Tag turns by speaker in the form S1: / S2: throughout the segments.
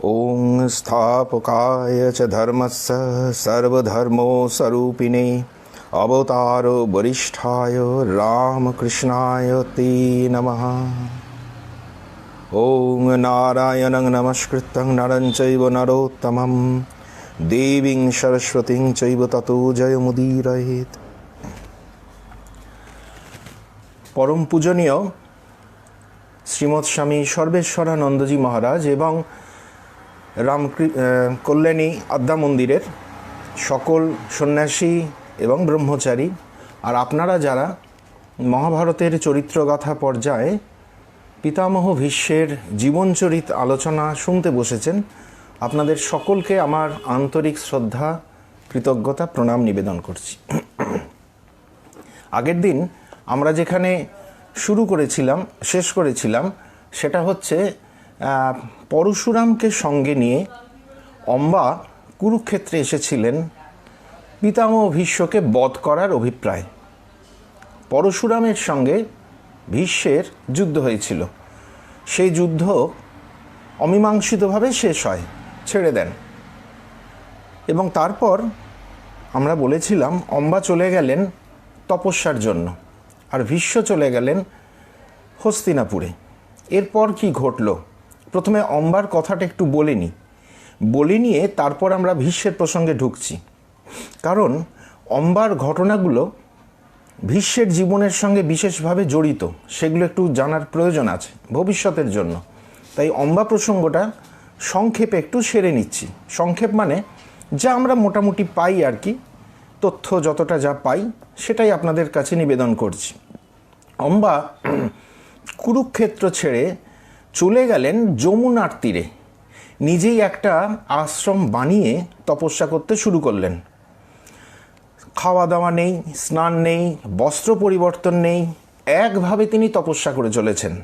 S1: ॐ स्थापकाय च धर्मस्य सर्वधर्मस्वरूपिणे अवतारो वरिष्ठाय रामकृष्णाय ते नमः। ॐ नारायणं नमस्कृतं नरं चैव नरोत्तमं देवीं सरस्वतीं चैव ततो जयमुदीरयेत्। परम पूजनीय श्रीमद स्वामी सर्वेश्वरानंदजी महाराज एवं राम कल्याणी आद्या मंदिरेर सकल सन्यासी एवं ब्रह्मचारी और आपनारा जारा महाभारतेर चरित्रगाथा पर्याये पितामह भीष्मेर जीवनचरित आलोचना शुनते बसेছেন आपनादेर सकलके आमार आंतरिक श्रद्धा कृतज्ञता प्रणाम निवेदन करछि। आगेर दिन आमरा जेखाने शुरू करेছিলাম शेष करेছিলাম सेटा হচ্ছে परशुरामके संगे निये अम्बा कुरुक्षेत्रे एसेছিলেন पितामह भीष्मके बध करार अभिप्राय। परशुरामेर संगे भीष्मेर युद्ध हयेछिलो, सेई युद्ध अमीमांसितभावे शेष हय, छेड़े देन एबं तारपर आमरा बोलेছিলাম अम्बा चले गेलेन तपस्यार जन्य और भीष्म चले गेलेन हस्तिनापुरे। एरपर कि घटल प्रथमे अम्बार कथाटा एकटू बोले निये तारपर आमरा भीष्मेर प्रसंगे ढुकছি, कारण अम्बार घटनागुलो भीष्मेर जीवनेर संगे विशेषभावे जड़ित, सेगुलो एकटू जानार प्रयोजन आछे भविष्यतेर जन्य। ताई अम्बा प्रसंगटा संक्षेपे एकटू सेरे निচ্ছি। संक्षेप माने जा आमरा मोटामुटी पाई आर कि तथ्य যতটা যা পাই সেটাই আপনাদের কাছে নিবেদন করছি। अम्बा कुरुक्षेत्र छेड़े चले गेलेन যমুনার तीरे, निजेई एकटा आश्रम बानिये तपस्या करते शुरू करलेन। खावा दावा नेই, स्नान नेই, वस्त्र परिवर्तन नेই, एकभावे तिनि तपस्या करे चलेছেন।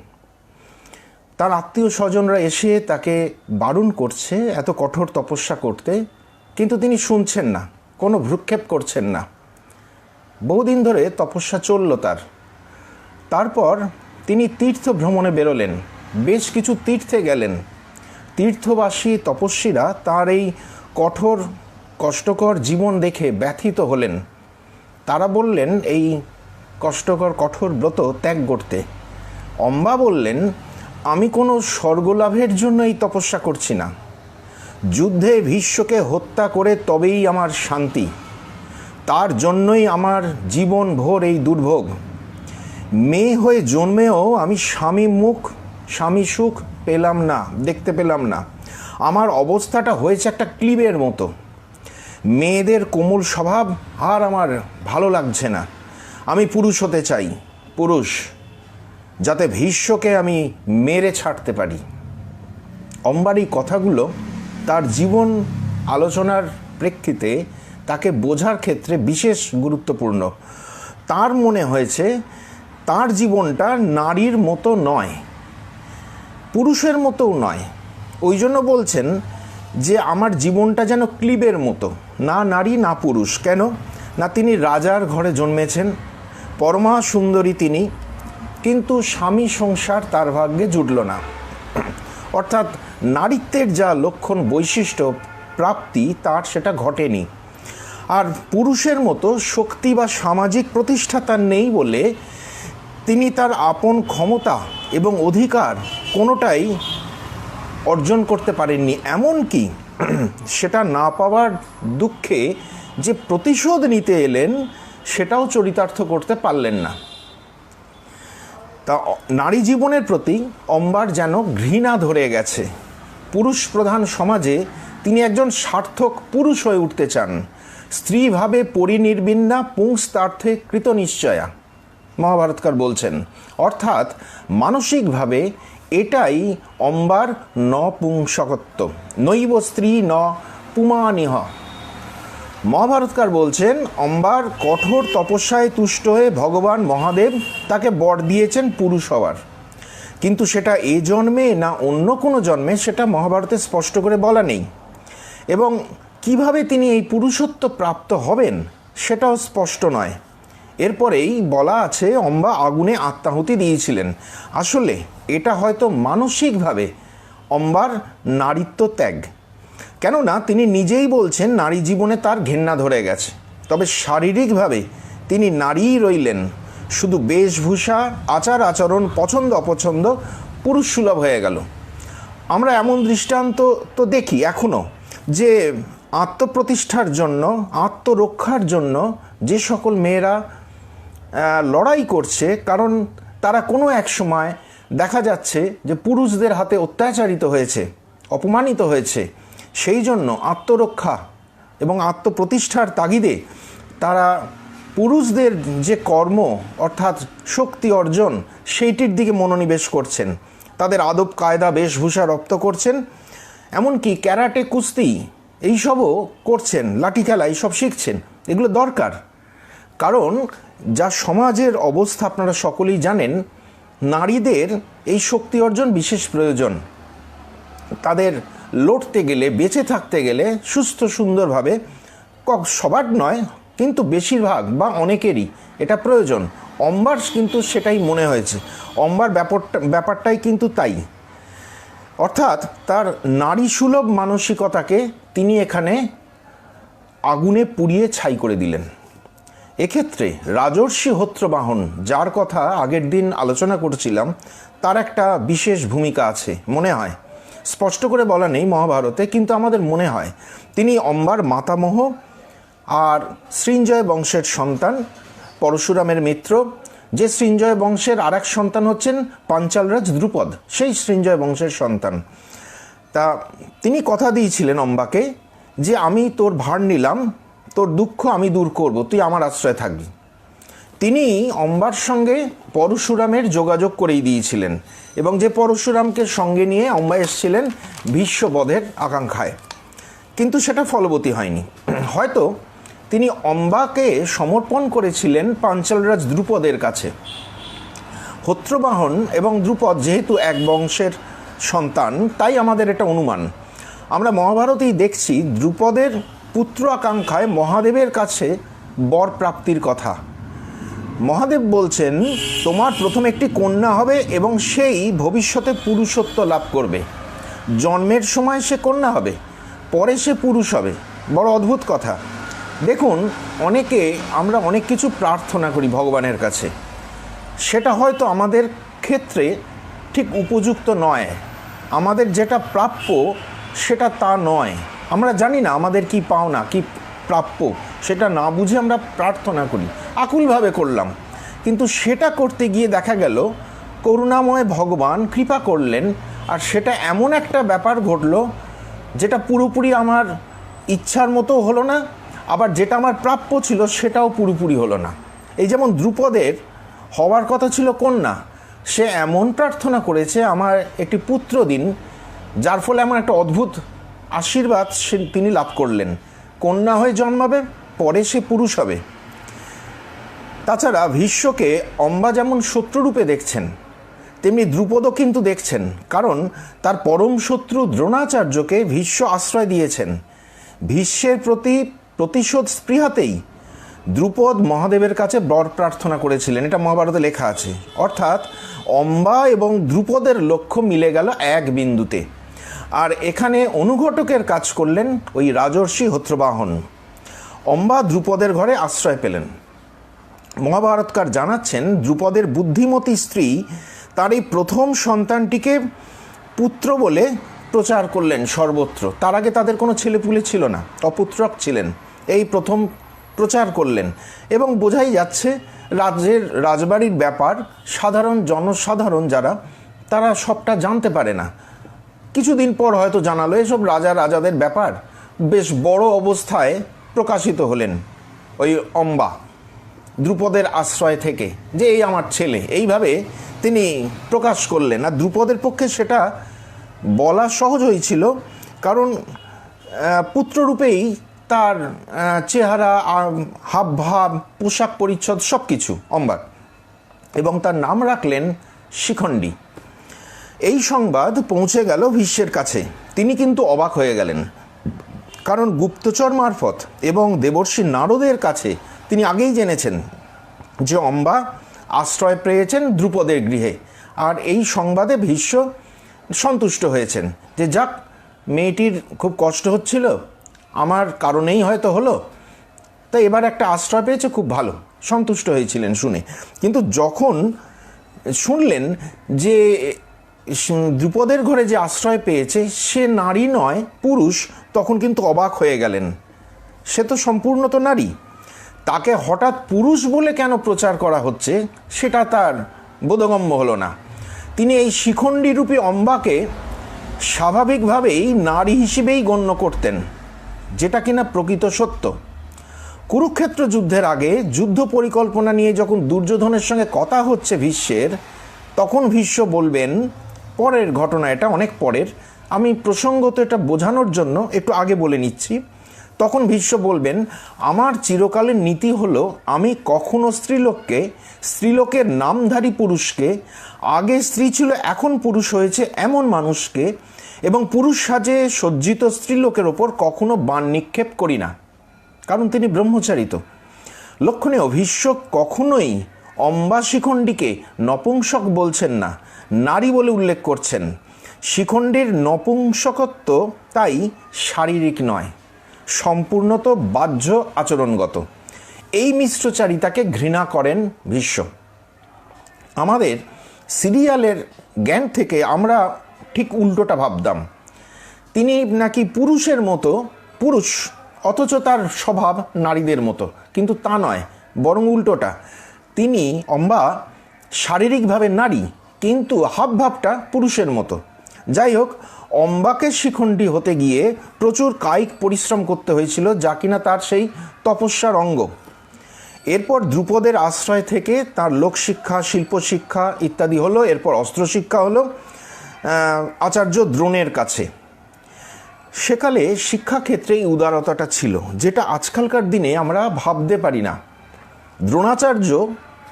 S1: तार आत्मीय स्वजनरा एसे ताके बारण करছে एत कठोर तपस्या करते, किन्तु तिनि शुनছেন ना, कोनो भ्रूक्षेप करছেন ना। बहुदिन धरे तपस्या चलल तारपर तिनि तीर्थ भ्रमणे बेरोलेन, बेश किछु तीर्थे गेलेन। तीर्थबासी तपस्वीरा तार এই कठोर कष्टकर जीवन देखे व्यथित हलेन। तारा बोललेन এই कष्टकर कठोर व्रत त्याग करते। अम्बा बोललेन आमी कोनो स्वर्गलाभेर जन्य এই तपस्या करछि ना, युद्धे भीष्मके हत्या करे तबेई आमार शांति, तार जन्यई आमार जीवन भर এই दुर्भोग। मेये हये जन्मेও आमी स्वामी सुख पेलाम ना, देखते पेलाम ना। आमार अवस्थाटा हयेছে একটা ক্লিবের মতো। মেয়েদের কোমল স্বভাব আর আমার ভালো লাগছে না। আমি পুরুষ হতে চাই, পুরুষ, যাতে ভীষ্মকে আমি মেরে ছাড়তে পারি। অম্বার এই কথাগুলো তার জীবন আলোচনার প্রেক্ষিতে তাকে বোঝার ক্ষেত্রে বিশেষ গুরুত্বপূর্ণ। তার মনে হয়েছে তার জীবনটা নারীর মতো নয়, পুরুষের মতোও নয়। ওই জন্য বলছেন যে আমার জীবনটা যেন ক্লিবের মতো, না নারী না পুরুষ। কেন না, তিনি রাজার ঘরে জন্মেছেন, পরমা সুন্দরী তিনি, কিন্তু স্বামী সংসার তার ভাগ্যে জুটল না। অর্থাৎ নারীত্বের যা লক্ষণ বৈশিষ্ট্য প্রাপ্তি তার সেটা ঘটেনি। আর পুরুষের মতো শক্তি বা সামাজিক প্রতিষ্ঠা তার নেই বলে তিনি তার আপন ক্ষমতা এবং অধিকার কোনোটাই অর্জন করতে পারেননি। এমনকি সেটা না পাওয়ার দুঃখে যে প্রতিশোধ নিতে এলেন সেটাও চরিতার্থ করতে পারলেন না। তা নারী জীবনের প্রতি অম্বার যেন ঘৃণা ধরে গেছে। পুরুষ প্রধান সমাজে তিনি একজন সার্থক পুরুষ হয়ে উঠতে চান। স্ত্রীভাবে পরিনির্বিন্না পুংস্তার্থে কৃতনিশ্চয়া, মহাভারতকার বলছেন। অর্থাৎ মানসিকভাবে এটাই অম্বার নপুংসকত্ব, নৈব স্ত্রী ন পুমানিহ। মহাভারতকার বলছেন অম্বার কঠোর তপস্যায় তুষ্ট হয়ে ভগবান মহাদেব তাকে বর দিয়েছেন পুরুষ হওয়ার, কিন্তু সেটা এ জন্মে না অন্য কোনো জন্মে সেটা মহাভারতে স্পষ্ট করে বলা নেই। এবং কিভাবে তিনি এই পুরুষত্ব প্রাপ্ত হবেন সেটাও স্পষ্ট নয়। এরপরেই বলা আছে অম্বা আগুনে আত্মাহুতি দিয়েছিলেন। আসলে এটা হয়তো মানসিকভাবে অম্বার নারীত্ব ত্যাগ। কেননা তিনি নিজেই বলছেন নারী জীবনে তার ঘেন্না ধরে গেছে, তবে শারীরিকভাবে তিনি নারীই রইলেন, শুধু বেশভূষা, আচার আচরণ, পছন্দ অপছন্দ পুরুষ সুলভ হয়ে গেল। আমরা এমন দৃষ্টান্ত তো দেখি এখনও, যে আত্মপ্রতিষ্ঠার জন্য, আত্মরক্ষার জন্য যে সকল মেয়েরা লড়াই করছে, কারণ তারা কোনো এক সময় দেখা যাচ্ছে যে পুরুষদের হাতে অত্যাচারিত হয়েছে, অপমানিত হয়েছে, সেই জন্য আত্মরক্ষা এবং আত্মপ্রতিষ্ঠার তাগিদে তারা পুরুষদের যে কর্ম অর্থাৎ শক্তি অর্জন সেইটির দিকে মনোনিবেশ করছেন, তাদের আদব কায়দা বেশভূষা রপ্ত করছেন, এমনকি ক্যারাটে, কুস্তি এইসবও করছেন, লাঠি খেলা এইসব শিখছেন। এগুলো দরকার, কারণ যা সমাজের অবস্থা আপনারা সকলেই জানেন, নারীদের এই শক্তি অর্জন বিশেষ প্রয়োজন। তাদের লড়তে গেলে, বেঁচে থাকতে গেলে সুস্থ সুন্দরভাবে, সবার নয় কিন্তু বেশিরভাগ বা অনেকেরই এটা প্রয়োজন। অম্বার কিন্তু সেটাই মনে হয়েছে, অম্বার ব্যাপারটাই কিন্তু তাই। অর্থাৎ তার নারী সুলভ মানসিকতাকে তিনি এখানে আগুনে পুড়িয়ে ছাই করে দিলেন। এক্ষেত্রে রাজর্ষি হত্রবাহন, যার কথা আগের দিন আলোচনা করছিলাম, তার একটা বিশেষ ভূমিকা আছে মনে হয়। স্পষ্ট করে বলা নেই মহাভারতে, কিন্তু আমাদের মনে হয় তিনি অম্বার মাতামহ আর সৃঞ্জয় বংশের সন্তান, পরশুরামের মিত্র। যে সৃঞ্জয় বংশের আর এক সন্তান হচ্ছেন পাঞ্চালরাজ দ্রুপদ, সেই সৃঞ্জয় বংশের সন্তান। তা তিনি কথা দিয়েছিলেন অম্বাকে যে আমি তোর ভার নিলাম, তোর দুঃখ আমি দূর করব, তুই আমার আশ্রয় থাকবি। তিনি অম্বার সঙ্গে পরশুরামের যোগাযোগ করেই দিয়েছিলেন, এবং যে পরশুরামকে সঙ্গে নিয়ে অম্বা এসেছিলেন ভীষ্মবধের আকাঙ্ক্ষায়, কিন্তু সেটা ফলবতী হয়নি। হয়তো তিনি অম্বাকে সমর্পণ করেছিলেন পাঞ্চালরাজ দ্রুপদের কাছে। হত্রবাহন এবং দ্রুপদ যেহেতু এক বংশের সন্তান, তাই আমাদের এটা অনুমান। আমরা মহাভারতেই দেখছি দ্রুপদের পুত্র আকাঙ্ক্ষায় মহাদেবের কাছে বর প্রাপ্তির কথা। মহাদেব বলছেন তোমার প্রথম একটি কন্যা হবে এবং সেই ভবিষ্যতে পুরুষত্ব লাভ করবে। জন্মের সময় সে কন্যা হবে, পরে সে পুরুষ হবে। বড় অদ্ভুত কথা। দেখুন, আমরা অনেক কিছু প্রার্থনা করি ভগবানের কাছে, সেটা হয়তো আমাদের ক্ষেত্রে ঠিক উপযুক্ত নয়, আমাদের যেটা প্রাপ্য সেটা তা নয়। আমরা জানি না আমাদের কি পাওনা, কি প্রাপ্য, সেটা না বুঝে আমরা প্রার্থনা করি, আকুলভাবে করলাম, কিন্তু সেটা করতে গিয়ে দেখা গেল করুণাময় ভগবান কৃপা করলেন, আর সেটা এমন একটা ব্যাপার ঘটল যেটা পুরোপুরি আমার ইচ্ছার মতো হলো না, আবার যেটা আমার প্রাপ্য ছিল সেটাও পুরোপুরি হলো না। এই যেমন দ্রুপদের হওয়ার কথা ছিল কন্যা, সে এমন প্রার্থনা করেছে আমার একটি পুত্র দিন, যার ফলে এমন একটা অদ্ভুত আশীর্বাদ তিনি লাভ করলেন, কন্যা হয়ে জন্মাবে, পরে সে পুরুষ হবে। তাছাড়া ভীষ্মকে অম্বা যেমন শত্রুরূপে দেখছেন, তেমনি দ্রুপদও কিন্তু দেখছেন, কারণ তার পরম শত্রু দ্রোণাচার্যকে ভীষ্ম আশ্রয় দিয়েছেন। ভীষ্মের প্রতি প্রতিশোধ স্পৃহাতেই দ্রুপদ মহাদেবের কাছে বর প্রার্থনা করেছিলেন, এটা মহাভারতে লেখা আছে। অর্থাৎ অম্বা এবং দ্রুপদের লক্ষ্য মিলে গেল এক বিন্দুতে। আর এখানে অনুঘটকের কাজ করলেন ওই রাজর্ষি হত্রবাহন। অম্বা দ্রুপদের ঘরে আশ্রয় পেলেন। মহাভারতকার জানাচ্ছেন দ্রুপদের বুদ্ধিমতী স্ত্রী তার এই প্রথম সন্তানটিকে পুত্র বলে প্রচার করলেন সর্বত্র। তার আগে তাদের কোনো ছেলেপুলে ছিল না, অপুত্রক ছিলেন, এই প্রথম প্রচার করলেন। এবং বোঝাই যাচ্ছে রাজবাড়ির ব্যাপার সাধারণ জনসাধারণ যারা, তারা সবটা জানতে পারে না। কিছুদিন পর হয়তো জানালো, এসব রাজাদের ব্যাপার। বেশ বড় অবস্থায় প্রকাশিত হলেন ওই অম্বা দ্রুপদের আশ্রয় থেকে, যে এই আমার ছেলে, এইভাবে তিনি প্রকাশ করলেন। আর দ্রুপদের পক্ষে সেটা বলা সহজ হয়েছিল, কারণ পুত্ররূপেই তার চেহারা, হাবভাব, পোশাক পরিচ্ছদ সব কিছু অম্বার, এবং তার নাম রাখলেন শিখণ্ডী। এই সংবাদ পৌঁছে গেল ভীষ্মের কাছে। তিনি কিন্তু অবাক হয়ে গেলেন, কারণ গুপ্তচর মারফত এবং দেবর্ষি নারদের কাছে তিনি আগেই জেনেছেন যে অম্বা আশ্রয় পেয়েছেন দ্রুপদের গৃহে। আর এই সংবাদে ভীষ্ম সন্তুষ্ট হয়েছেন যে যাক, মেয়েটির খুব কষ্ট হচ্ছিল, আমার কারণেই হয়তো হলো, তাই এবার একটা আশ্রয় পেয়েছে, খুব ভালো, সন্তুষ্ট হয়েছিলেন শুনে। কিন্তু যখন শুনলেন যে দ্রুপদের ঘরে যে আশ্রয় পেয়েছে সে নারী নয়, পুরুষ, তখন কিন্তু অবাক হয়ে গেলেন। সে তো সম্পূর্ণ তো নারী, তাকে হঠাৎ পুরুষ বলে কেন প্রচার করা হচ্ছে সেটা তার বোধগম্য হলো না। তিনি এই শিখণ্ডীরূপী অম্বাকে স্বাভাবিকভাবেই নারী হিসেবেই গণ্য করতেন, যেটা কিনা প্রকৃত সত্য। কুরুক্ষেত্র যুদ্ধের আগে যুদ্ধ পরিকল্পনা নিয়ে যখন দুর্যোধনের সঙ্গে কথা হচ্ছে ভীষ্মের, তখন ভীষ্ম বলবেন, পরের ঘটনা, এটা অনেক পরের, আমি প্রসঙ্গত এটা বোঝানোর জন্য একটু আগে বলে নিচ্ছি। তখন ভীষ্ম বলবেন, আমার চিরকালের নীতি হলো আমি কখনো স্ত্রীলোকের নামধারী পুরুষকে, আগে স্ত্রী ছিল এখন পুরুষ হয়েছে এমন মানুষকে, এবং পুরুষ সাজে সজ্জিত স্ত্রীলোকের ওপর কখনো বাণ নিক্ষেপ করি না, কারণ তিনি ব্রহ্মচারিত। লক্ষণীয়, ভীষ্ম কখনোই অম্বা শিখণ্ডীকে নপুংসক বলছেন না, নারী বলে উল্লেখ করছেন। শিখণ্ডীর নপুংসকত্ব তাই শারীরিক নয়, সম্পূর্ণত বাহ্য আচরণগত। এই মিশ্রচারিতাকে ঘৃণা করেন ভীষ্ম। আমাদের সিরিয়ালের জ্ঞান থেকে আমরা ঠিক উল্টোটা ভাবতাম, তিনি নাকি পুরুষের মতো পুরুষ, অথচ তার স্বভাব নারীদের মতো, কিন্তু তা নয়, বরং উল্টোটা। তিনি অম্বা শারীরিকভাবে নারী, কিন্তু হাবভাবটা পুরুষের মতো। যাই হোক, অম্বাকে শিখণ্ডী হতে গিয়ে প্রচুর কায়িক পরিশ্রম করতে হয়েছিল, যা কিনা তার সেই তপস্যার অঙ্গ। এরপর দ্রুপদের আশ্রয় থেকে তার লোকশিক্ষা, শিল্পশিক্ষা ইত্যাদি হলো। এরপর অস্ত্রশিক্ষা হলো আচার্য দ্রোণের কাছে। সেকালে শিক্ষাক্ষেত্রে এই উদারতাটা ছিল, যেটা আজকালকার দিনে আমরা ভাবতে পারি না। দ্রোণাচার্য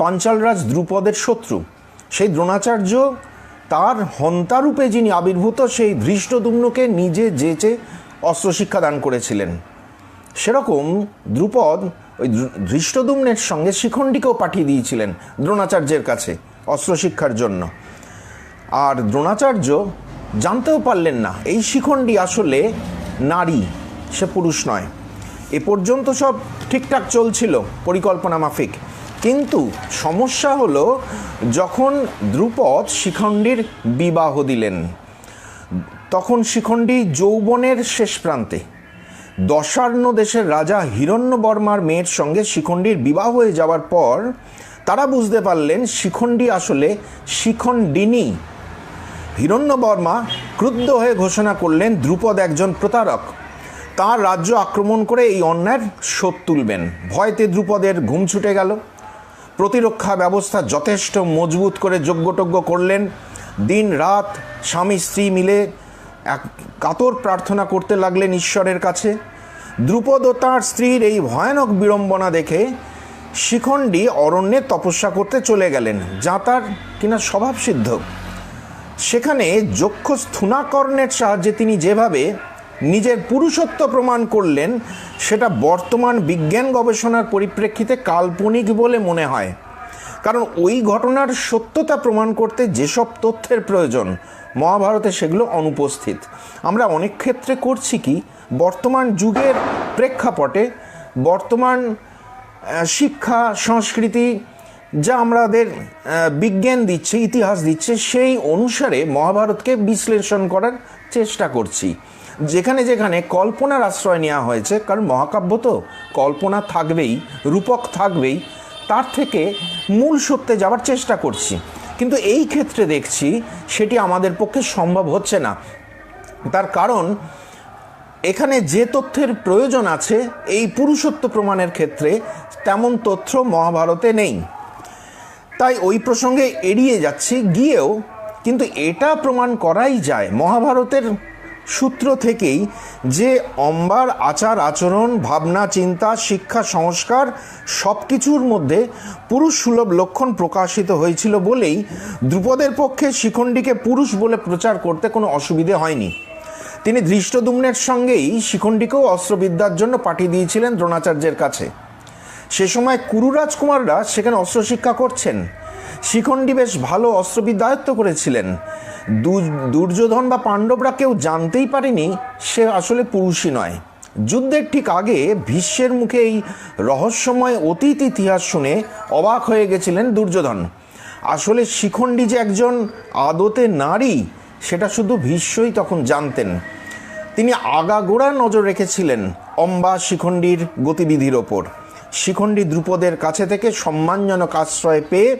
S1: পাঞ্চালরাজ দ্রুপদের শত্রু, সেই দ্রোণাচার্য তার হন্তারূপে যিনি আবির্ভূত, সেই ধৃষ্টদ্যুম্নকে নিজে যেচে অস্ত্রশিক্ষা দান করেছিলেন। সেরকম দ্রুপদ ওই ধৃষ্টদ্যুম্নের সঙ্গে শিখণ্ডীকেও পাঠিয়ে দিয়েছিলেন দ্রোণাচার্যের কাছে অস্ত্রশিক্ষার জন্য। আর দ্রোণাচার্য জানতেও পারলেন না এই শিখণ্ডী আসলে নারী, সে পুরুষ নয়। এ পর্যন্ত সব ঠিকঠাক চলছিল পরিকল্পনা মাফিক, কিন্তু সমস্যা হলো যখন দ্রুপদ শিখণ্ডীর বিবাহ দিলেন, তখন শিখণ্ডী যৌবনের শেষ প্রান্তে। দশার্ণ দেশের রাজা হিরণ্যবর্মার মেয়ের সঙ্গে শিখণ্ডীর বিবাহ হয়ে যাওয়ার পর তারা বুঝতে পারলেন শিখণ্ডী আসলে শিখণ্ডিনী। হিরণ্যবর্মা ক্রুদ্ধ হয়ে ঘোষণা করলেন দ্রুপদ একজন প্রতারক, তার রাজ্য আক্রমণ করে এই অন্যায়ের শোধ তুলবেন। ভয়তে দ্রুপদের ঘুম ছুটে গেল। প্রতিরক্ষা ব্যবস্থা যথেষ্ট মজবুত করে যজ্ঞটজ্ঞ করলেন। দিন রাত স্বামী স্ত্রী মিলে এক কাতর প্রার্থনা করতে লাগলেন ঈশ্বরের কাছে। দ্রুপদ ও তাঁর স্ত্রীর এই ভয়ানক বিড়ম্বনা দেখে শিখণ্ডী অরণ্যে তপস্যা করতে চলে গেলেন, যা তার কিনা স্বভাবসিদ্ধ। সেখানে যক্ষ স্থূনাকর্ণের সাহায্যে তিনি যেভাবে নিজের পুরুষত্ব প্রমাণ করলেন, সেটা বর্তমান বিজ্ঞান গবেষণার পরিপ্রেক্ষিতে কাল্পনিক বলে মনে হয়। কারণ ওই ঘটনার সত্যতা প্রমাণ করতে যেসব তথ্যের প্রয়োজন, মহাভারতে সেগুলো অনুপস্থিত। আমরা অনেক ক্ষেত্রে করছি কি, বর্তমান যুগের প্রেক্ষাপটে, বর্তমান শিক্ষা সংস্কৃতি যা আমাদের বিজ্ঞান দিচ্ছে, ইতিহাস দিচ্ছে, সেই অনুসারে মহাভারতকে বিশ্লেষণ করার চেষ্টা করছি। যেখানে যেখানে কল্পনার আশ্রয় নেওয়া হয়েছে, কারণ মহাকাব্য তো কল্পনা থাকবেই, রূপক থাকবেই, তার থেকে মূল সত্যে যাওয়ার চেষ্টা করছি। কিন্তু এই ক্ষেত্রে দেখছি সেটি আমাদের পক্ষে সম্ভব হচ্ছে না। তার কারণ এখানে যে তথ্যের প্রয়োজন আছে এই পুরুষত্ব প্রমাণের ক্ষেত্রে, তেমন তথ্য মহাভারতে নেই। তাই ওই প্রসঙ্গে এড়িয়ে যাচ্ছি গিয়েও, কিন্তু এটা প্রমাণ করাই যায় মহাভারতের সূত্র থেকেই যে অম্বার আচার আচরণ, ভাবনা চিন্তা, শিক্ষা সংস্কার সব কিছুর মধ্যে পুরুষ সুলভ লক্ষণ প্রকাশিত হয়েছিল বলেই দ্রুপদের পক্ষে শিখণ্ডীকে পুরুষ বলে প্রচার করতে কোনো অসুবিধে হয়নি। তিনি ধৃষ্টদ্যুম্নের সঙ্গেই শিখণ্ডীকেও অস্ত্রবিদ্যার জন্য পাঠিয়ে দিয়েছিলেন দ্রোণাচার্যের কাছে। সে সময় কুরু রাজকুমাররা সেখানে অস্ত্রশিক্ষা করছেন। শিখণ্ডী বেশ ভালো অস্ত্রবিদ্যা আয়ত্ত করেছিলেন। দুর্যোধন বা পাণ্ডবরা কেউ জানতেই পারেনি সে আসলে পুরুষই নয়। যুদ্ধের ঠিক আগে ভীষ্মের মুখে এই রহস্যময় অতীত ইতিহাস শুনে অবাক হয়ে গেছিলেন দুর্যোধন। আসলে শিখণ্ডী যে একজন আদতে নারী সেটা শুধু ভীষ্মই তখন জানতেন। তিনি আগাগোড়া নজর রেখেছিলেন অম্বা শিখণ্ডীর গতিবিধির ওপর। শিখণ্ডী দ্রুপদের কাছে থেকে সম্মানজনক আশ্রয় পেয়ে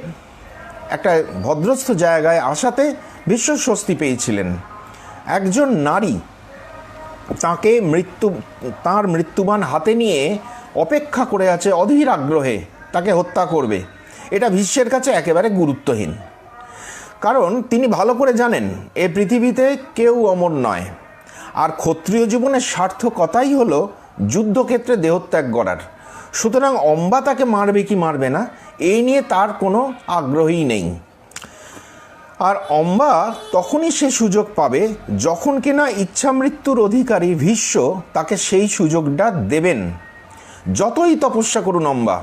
S1: একটা ভদ্রস্থ জায়গায় আসাতে ভীষ্ম স্বস্তি পেয়েছিলেন। একজন নারী তার মৃত্যুবান হাতে নিয়ে অপেক্ষা করে আছে অধীর আগ্রহে তাকে হত্যা করবে, এটা ভীষ্মের কাছে একেবারে গুরুত্বহীন। কারণ তিনি ভালো করে জানেন এ পৃথিবীতে কেউ অমর নয়, আর ক্ষত্রিয় জীবনের সার্থকতাই হলো যুদ্ধক্ষেত্রে দেহত্যাগ করার। সুতরাং অম্বা তাকে মারবে কি মারবে না এই নিয়ে তার কোনো আগ্রহই নেই। আর অম্বা তখনই সে সুযোগ পাবে যখন কিনা ইচ্ছামৃত্যুর অধিকারী ভীষ্ম তাকে সেই সুযোগটা দেবেন। যতই তপস্যা করুন অম্বা,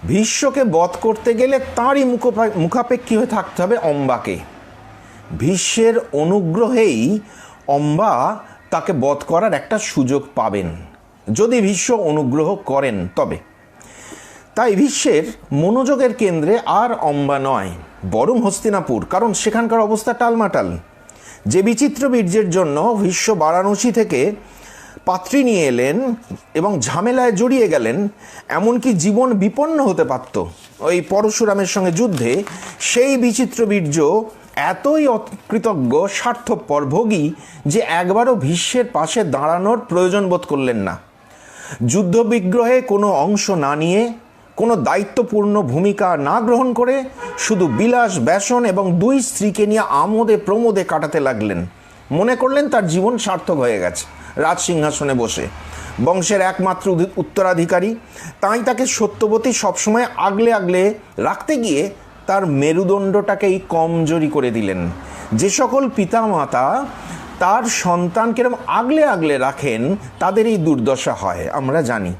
S1: ভীষ্মকে বধ করতে গেলে তাঁরই মুখাপেক্ষী হয়ে থাকতে হবে অম্বাকে। ভীষ্মের অনুগ্রহেই অম্বা তাকে বধ করার একটা সুযোগ পাবেন, যদি ভীষ্ম অনুগ্রহ করেন তবে। তাই ভীষ্মের মনোযোগের কেন্দ্রে আর অম্বা নয়, বরং হস্তিনাপুর, কারণ সেখানকার অবস্থা টালমাটাল। যে বিচিত্র বীর্যের জন্য ভীষ্ম বারাণসী থেকে পাত্রী নিয়ে এলেন এবং ঝামেলায় জড়িয়ে গেলেন, এমনকি জীবন বিপন্ন হতে পারত ওই পরশুরামের সঙ্গে যুদ্ধে, সেই বিচিত্র বীর্য এতই অকৃতজ্ঞ স্বার্থপর ভোগী যে একবারও ভীষ্মের পাশে দাঁড়ানোর প্রয়োজন বোধ করলেন না। যুদ্ধ বিগ্রহে কোনো অংশ না নিয়ে, কোনো দায়িত্বপূর্ণ ভূমিকা না গ্রহণ করে শুধু বিলাস ব্যসন এবং দুই স্ত্রীকে নিয়ে আমোদে প্রমোদে কাটাতে লাগলেন। মনে করলেন তার জীবন সার্থক হয়ে গেছে রাজসিংহাসনে বসে, বংশের একমাত্র উত্তরাধিকারী। তাই তাকে সত্যবতী সবসময় আগলে আগলে রাখতে গিয়ে তার মেরুদণ্ডটাকেই কমজোরি করে দিলেন। যে সকল পিতামাতা তার সন্তানকে এরকম আগলে আগলে রাখেন তাদের এই দুর্দশা হয়, আমরা জানি।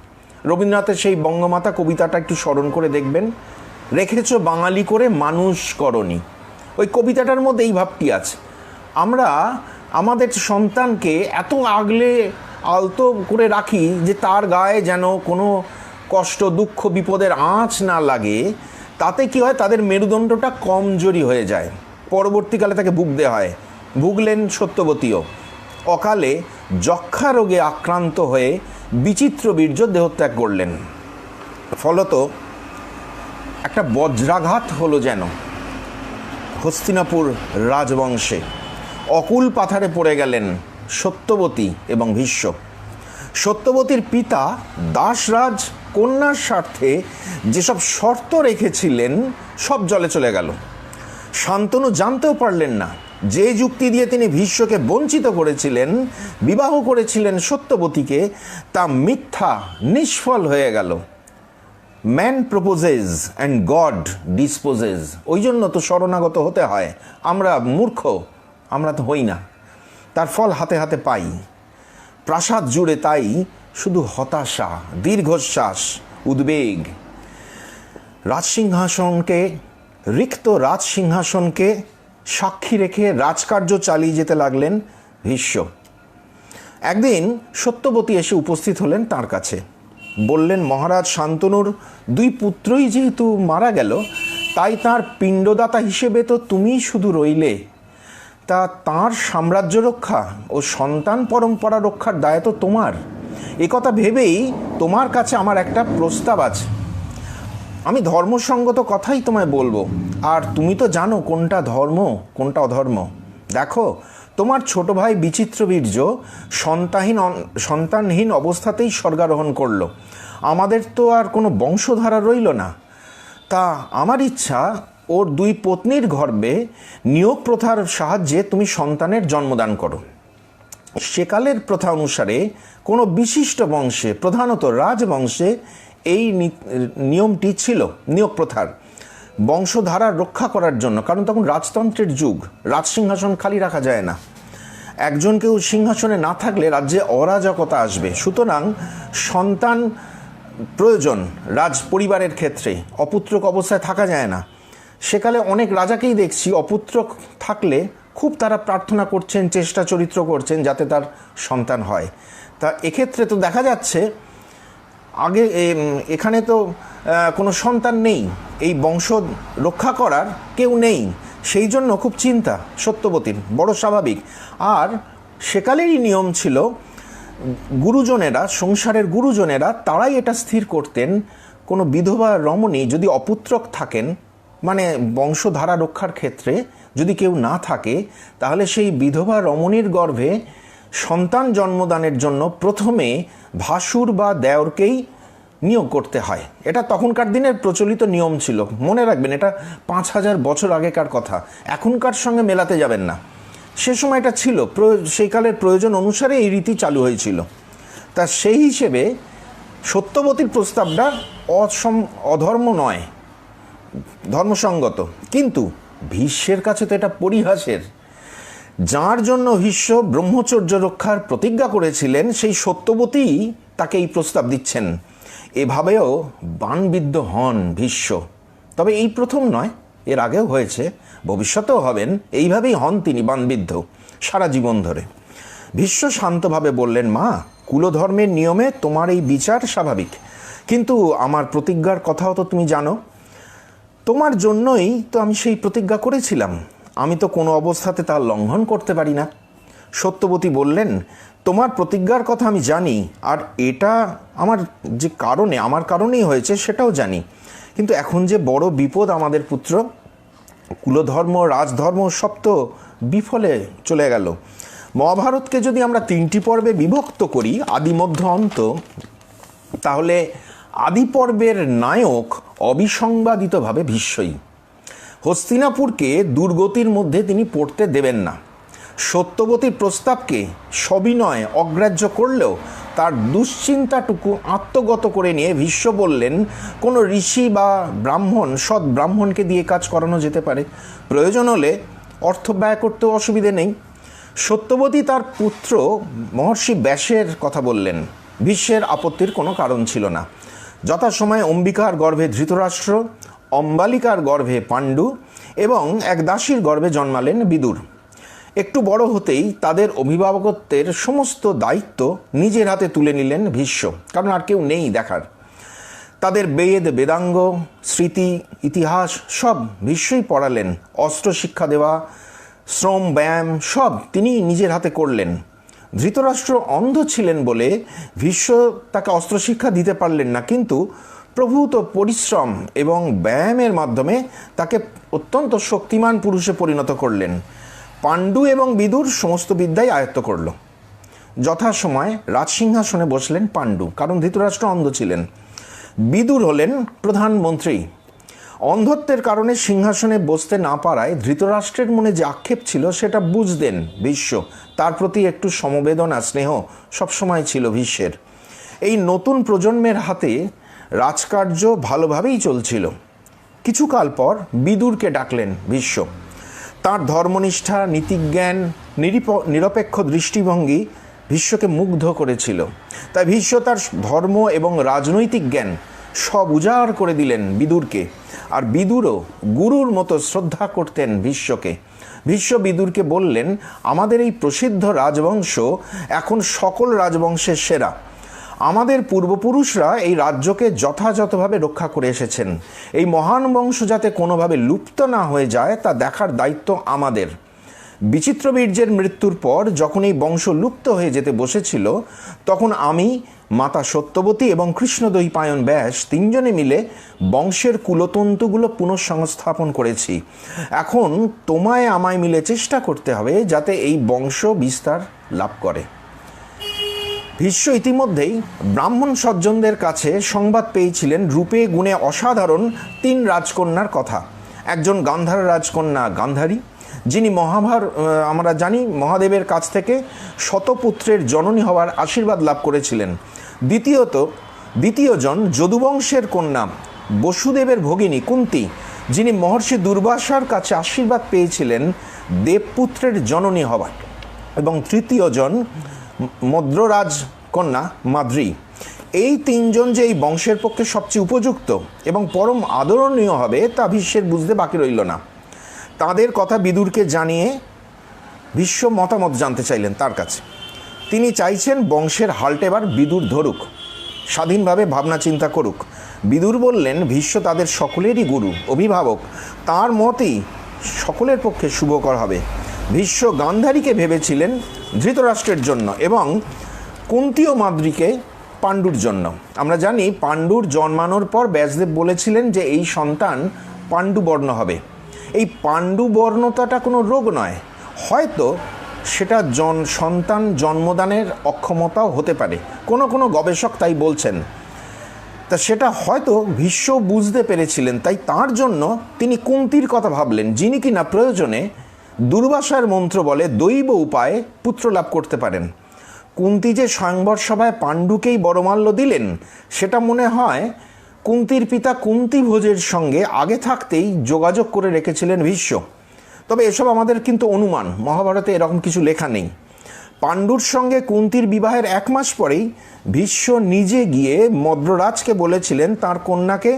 S1: রবীন্দ্রনাথের সেই বঙ্গমাতা কবিতাটা একটু স্মরণ করে দেখবেন, রেখেছ বাঙালি করে মানুষ করনি। ওই কবিতাটার মধ্যে এই ভাবটি আছে। আমরা আমাদের সন্তানকে এত আগলে আলতো করে রাখি যে তার গায়ে যেন কোনো কষ্ট দুঃখ বিপদের আঁচ না লাগে। তাতে কি হয়, তাদের মেরুদণ্ডটা কমজোরি হয়ে যায়, পরবর্তীকালে তাকে ভুগতে হয়। ভুগলেন সত্যবতীও। অকালে যক্ষা রোগে আক্রান্ত হয়ে বিচিত্র বীর্য দেহত্যাগ করলেন। ফলত একটা বজ্রাঘাত হলো যেন হস্তিনাপুর রাজবংশে। অকুল পাথারে পড়ে গেলেন সত্যবতী এবং ভীষ্ম। সত্যবতীর পিতা দাসরাজ কন্যার স্বার্থে যেসব শর্ত রেখেছিলেন সব জলে চলে গেল। শান্তনু জানতেও পারলেন না যে যুক্তি দিয়ে তিনি ভীষ্মকে বঞ্চিত করেছিলেন, বিবাহ করেছিলেন সত্যবতীকে, তা মিথ্যা, নিষ্ফল হয়ে গেল। Man proposes and god disposes. ওই জন্য তো শরণাগত হতে হয়। আমরা মূর্খ, আমরা তো হই না, তার ফল হাতে হাতে পাই। প্রাসাদ জুড়ে তাই শুধু হতাশা, দীর্ঘশ্বাস, উদ্বেগ। রিক্ত রাজসিংহাসনকে সাক্ষী রেখে রাজকার্য চালিয়ে যেতে লাগলেন ভীষ্ম। একদিন সত্যবতী এসে উপস্থিত হলেন তার কাছে। বললেন, মহারাজ শান্তনুর দুই পুত্রই যেহেতু মারা গেল, তাই তার পিণ্ডদাতা হিসেবে তো তুমিই শুধু রইলে। তা তাঁর সাম্রাজ্য রক্ষা ও সন্তান পরম্পরা রক্ষার দায় তো তোমার। একথা ভেবেই তোমার কাছে আমার একটা প্রস্তাব আছে। আমি ধর্মসঙ্গত কথাই তোমায় বলবো, আর তুমি তো জানো কোনটা ধর্ম কোনটা অধর্ম। দেখো, তোমার ছোট ভাই বিচিত্রবীর্য সন্তানহীন অবস্থাতেই স্বর্গারোহণ করলো। আমাদের তো আর কোনো বংশধারা রইল না। তা আমার ইচ্ছা, ওর দুই পত্নীর গর্ভে নিয়োগ প্রথার সাহায্যে তুমি সন্তানের জন্মদান করো। সেকালের প্রথা অনুসারে কোনো বিশিষ্ট বংশে, প্রধানত রাজবংশে, এই নিয়মটি ছিল নিয়োগ প্রথার, বংশধারা রক্ষা করার জন্য। কারণ তখন রাজতন্ত্রের যুগ, রাজসিংহাসন খালি রাখা যায় না। একজন কেউ সিংহাসনে না থাকলে রাজ্যে অরাজকতা আসবে। সুতরাং সন্তান প্রয়োজন রাজ পরিবারের ক্ষেত্রে, অপুত্রক অবস্থায় থাকা যায় না। সেকালে অনেক রাজাকেই দেখছি অপুত্রক থাকলে খুব তারা প্রার্থনা করছেন, চেষ্টা চরিত্র করছেন যাতে তার সন্তান হয়। তা এক্ষেত্রে তো দেখা যাচ্ছে আগে এখানে তো কোনো সন্তান নেই, এই বংশ রক্ষা করার কেউ নেই, সেই জন্য খুব চিন্তা সত্যবতীর, বড় স্বাভাবিক। আর সেকালেরই নিয়ম ছিল, গুরুজনেরা, সংসারের গুরুজনেরা তারাই এটা স্থির করতেন, কোনো বিধবা রমণী যদি অপুত্রক থাকেন, মানে বংশধারা রক্ষার ক্ষেত্রে যদি কেউ না থাকে, তাহলে সেই বিধবা রমণীর গর্ভে সন্তান জন্মদানের জন্য প্রথমে ভাসুর বা দেওরকেই নিয়োগ করতে হয়। এটা তখনকার দিনের প্রচলিত নিয়ম ছিল, মনে রাখবেন, এটা 5000 বছর আগেকার কথা, এখনকার সঙ্গে মেলাতে যাবেন না। সে সময় এটা ছিল, সেই কালের প্রয়োজন অনুসারে এই রীতি চালু হয়েছিল। তা সেই হিসেবে সত্যবতীর প্রস্তাবটা অধর্ম নয়, ধর্মসঙ্গত। কিন্তু ভীষ্মের কাছে তো এটা পরিহাসের। যার জন্য ভীষ্ম ব্রহ্মচর্য রক্ষার প্রতিজ্ঞা করেছিলেন, সেই সত্যবতী তাকে এই প্রস্তাব দিচ্ছেন। এভাবেও বাণবিদ্ধ হন ভীষ্ম। তবে এই প্রথম নয়, এর আগেও হয়েছে, ভবিষ্যতেও হবেন। এইভাবেই হন তিনি বাণবিদ্ধ সারা জীবন ধরে। ভীষ্ম শান্তভাবে বললেন, মা, কুলধর্মের নিয়মে তোমার এই বিচার স্বাভাবিক, কিন্তু আমার প্রতিজ্ঞার কথাও তো তুমি জানো। তোমার জন্যই তো আমি সেই প্রতিজ্ঞা করেছিলাম, আমি তো কোনো অবস্থাতে তার লঙ্ঘন করতে পারি না। সত্যবতী বললেন, তোমার প্রতিজ্ঞার কথা আমি জানি, আর এটা আমার যে কারণে, আমার কারণেই হয়েছে সেটাও জানি, কিন্তু এখন যে বড় বিপদ আমাদের পুত্র, কুলধর্ম, রাজধর্ম সব তো বিফলে চলে গেল। মহাভারতকে যদি আমরা 3টি পর্বে বিভক্ত করি, আদি, মধ্য, অন্ত, তাহলে আদি পর্বের নায়ক অবিসংবাদিতভাবে ভীষ্মই। হস্তিনাপুরকে দুর্গতির মধ্যে তিনি পড়তে দেবেন না। সত্যবতীর প্রস্তাবকে সবিনয় অগ্রাহ্য করলেও তার দুশ্চিন্তাটুকু আত্মগত করে নিয়ে ভীষ্ম বললেন, কোনো ঋষি বা ব্রাহ্মণ, সৎ ব্রাহ্মণকে দিয়ে কাজ করানো যেতে পারে, প্রয়োজন হলে অর্থ ব্যয় করতেও অসুবিধে নেই। সত্যবতী তার পুত্র মহর্ষি ব্যাসের কথা বললেন। ভীষ্মের আপত্তির কোনো কারণ ছিল না। যথাসময়ে অম্বিকার গর্ভে ধৃতরাষ্ট্র, অম্বালিকার গর্ভে পাণ্ডু এবং এক দাসীর গর্ভে জন্মালেন বিদুর। একটু বড় হতেই তাদের অভিভাবকত্বের সমস্ত দায়িত্ব নিজের হাতে তুলে নিলেন ভীষ্ম, কারণ আর কেউ নেই দেখার। তাদের বেদ, বেদাঙ্গ, স্মৃতি, ইতিহাস সব ভীষ্মই পড়ালেন। অস্ত্র শিক্ষা দেওয়া, শ্রম, ব্যায়াম সব তিনি নিজের হাতে করলেন। ধৃতরাষ্ট্র অন্ধ ছিলেন বলে ভীষ্ম তাকে অস্ত্রশিক্ষা দিতে পারলেন না, কিন্তু প্রভূত পরিশ্রম এবং ব্যায়ামের মাধ্যমে তাকে অত্যন্ত শক্তিমান পুরুষে পরিণত করলেন। পাণ্ডু এবং বিদুর সমস্ত বিদ্যাই আয়ত্ত করল। যথাসময়ে রাজসিংহাসনে বসলেন পাণ্ডু, কারণ ধৃতরাষ্ট্র অন্ধ ছিলেন। বিদুর হলেন প্রধানমন্ত্রী। অন্ধত্বের কারণে সিংহাসনে বসতে না পারায় ধৃতরাষ্ট্রের মনে যে আক্ষেপ ছিল সেটা বুঝতেন ভীষ্ম। তার প্রতি একটু সমবেদনা, স্নেহ সবসময় ছিল ভীষ্মের। এই নতুন প্রজন্মের হাতে রাজকার্য ভালোভাবেই চলছিল। কিছুকাল পর বিদুরকে ডাকলেন ভীষ্ম। তার ধর্মনিষ্ঠা, নীতিজ্ঞান, নিরপেক্ষ দৃষ্টিভঙ্গি ভীষ্মকে মুগ্ধ করেছিল। তাই ভীষ্ম তার ধর্ম এবং রাজনৈতিক জ্ঞান সব উজাড় করে দিলেন বিদুরকে। আর বিদুরও গুরুর মতো শ্রদ্ধা করতেন ভীষ্মকে। ভীষ্ম বিদুরকে বললেন, আমাদের এই প্রসিদ্ধ রাজবংশ এখন সকল রাজবংশের সেরা। আমাদের পূর্বপুরুষরা এই রাজ্যকে যথাযথভাবে রক্ষা করে এসেছেন। এই মহান বংশ যাতে কোনোভাবে লুপ্ত না হয়ে যায় তা দেখার দায়িত্ব আমাদের। বিচিত্রবীর্যের মৃত্যুর পর যখন এই বংশ লুপ্ত হয়ে যেতে বসেছিল, তখন আমি, মাতা সত্যবতী এবং কৃষ্ণদ্বৈপায়ন ব্যাস 3 জনে মিলে বংশের কুলতন্তুগুলো পুনঃসংস্থাপন করেছি। এখন তোমায় আমায় মিলে চেষ্টা করতে হবে যাতে এই বংশ বিস্তার লাভ করে। ভীষ্ম ইতিমধ্যেই ব্রাহ্মণ সজ্জনদের কাছে সংবাদ পেয়েছিলেন রূপে গুণে অসাধারণ 3 রাজকন্যার কথা। একজন গান্ধার রাজকন্যা গান্ধারী, যিনি আমরা জানি মহাদেবের কাছ থেকে শতপুত্রের জননী হওয়ার আশীর্বাদ লাভ করেছিলেন। দ্বিতীয়জন যদুবংশের কন্যা বসুদেবের ভগিনী কুন্তী, যিনি মহর্ষি দুর্বাসার কাছে আশীর্বাদ পেয়েছিলেন দেবপুত্রের জননী হওয়ার। এবং তৃতীয়জন মদ্ররাজ কন্যা মাদ্রী। এই তিনজন যে এই বংশের পক্ষে সবচেয়ে উপযুক্ত এবং পরম আদরণীয় হবে তা ভীষ্মের বুঝতে বাকি রইল না। তাদের কথা বিদুরকে জানিয়ে ভীষ্ম মতামত জানতে চাইলেন তার কাছে। তিনি চাইছেন বংশের হালটা এবার বিদুর ধরুক, স্বাধীনভাবে ভাবনা চিন্তা করুক। বিদুর বললেন ভীষ্ম তাদের সকলেরই গুরু, অভিভাবক, তার মতই সকলের পক্ষে শুভকর হবে। ভীষ্ম গান্ধারীকে ভেবেছিলেন ধৃতরাষ্ট্রের জন্য এবং কুন্তী ও মাদ্রীকে পাণ্ডুর জন্য। আমরা জানি পাণ্ডুর জন্মানোর পর ব্যাসদেব বলেছিলেন যে এই সন্তান পাণ্ডুবর্ণ হবে। এই পাণ্ডুবর্ণতাটা কোনো রোগ নয়, হয়তো সেটা সন্তান জন্মদানের অক্ষমতাও হতে পারে, কোনো গবেষক তাই বলছেন। তা সেটা হয়তো ভীষ্ম বুঝতে পেরেছিলেন, তাই তার জন্য তিনি কুন্তীর কথা ভাবলেন, যিনি কিনা প্রয়োজনে দুর্বাসার মন্ত্র বলে দৈব উপায়ে পুত্র লাভ করতে পারেন। কুন্তী যে স্বয়ংবর সভায় পাণ্ডুকেই বড়মাল্য দিলেন, সেটা মনে হয় কুন্তীর পিতা কুন্তীভোজের সঙ্গে আগে থাকতেই যোগাযোগ করে রেখেছিলেন ভীষ্ম। তবে এসব আমাদের কিন্তু অনুমান, মহাভারতে এরকম কিছু লেখা নেই। পাণ্ডুর সঙ্গে কুন্তীর বিবাহের 1 মাস পরেই ভীষ্ম নিজে গিয়ে মদ্ররাজকে বলেছিলেন তার কন্যাকে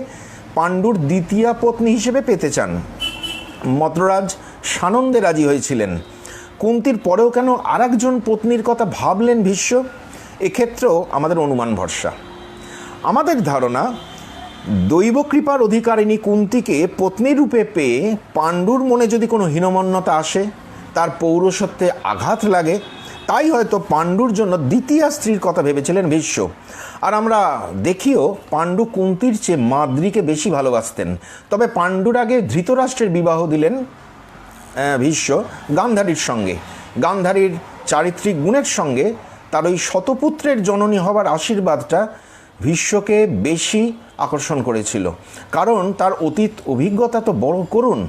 S1: পাণ্ডুর দ্বিতীয়া পত্নী হিসেবে পেতে চান। মদ্ররাজ সানন্দে রাজি হয়েছিলেন। কুন্তীর পরেও কেন আরেকজন পত্নীর কথা ভাবলেন ভীষ্ম, এক্ষেত্রেও আমাদের অনুমান ভরসা। আমাদের ধারণা দৈবকৃপার অধিকারিণী কুন্তীকে পত্নী রূপে পেয়ে পাণ্ডুর মনে যদি কোনো হীনমন্যতা আসে, তার পৌরসত্বে আঘাত লাগে, তাই হয়তো পাণ্ডুর জন্য দ্বিতীয় স্ত্রীর কথা ভেবেছিলেন ভীষ্ম। আর আমরা দেখিও পাণ্ডু কুন্তীর চেয়ে মাদ্রীকে বেশি ভালোবাসতেন। তবে পাণ্ডুর আগে ধৃতরাষ্ট্রের বিবাহ দিলেন ভীষ্ম গান্ধারীর সঙ্গে। গান্ধারীর চারিত্রিক গুণের সঙ্গে তার ওই শতপুত্রের জননী হবার আশীর্বাদটা ভীষ্মকে বেশি আকর্ষণ করেছিল, কারণ তার অতীত অভিজ্ঞতা তো বড় করুণ।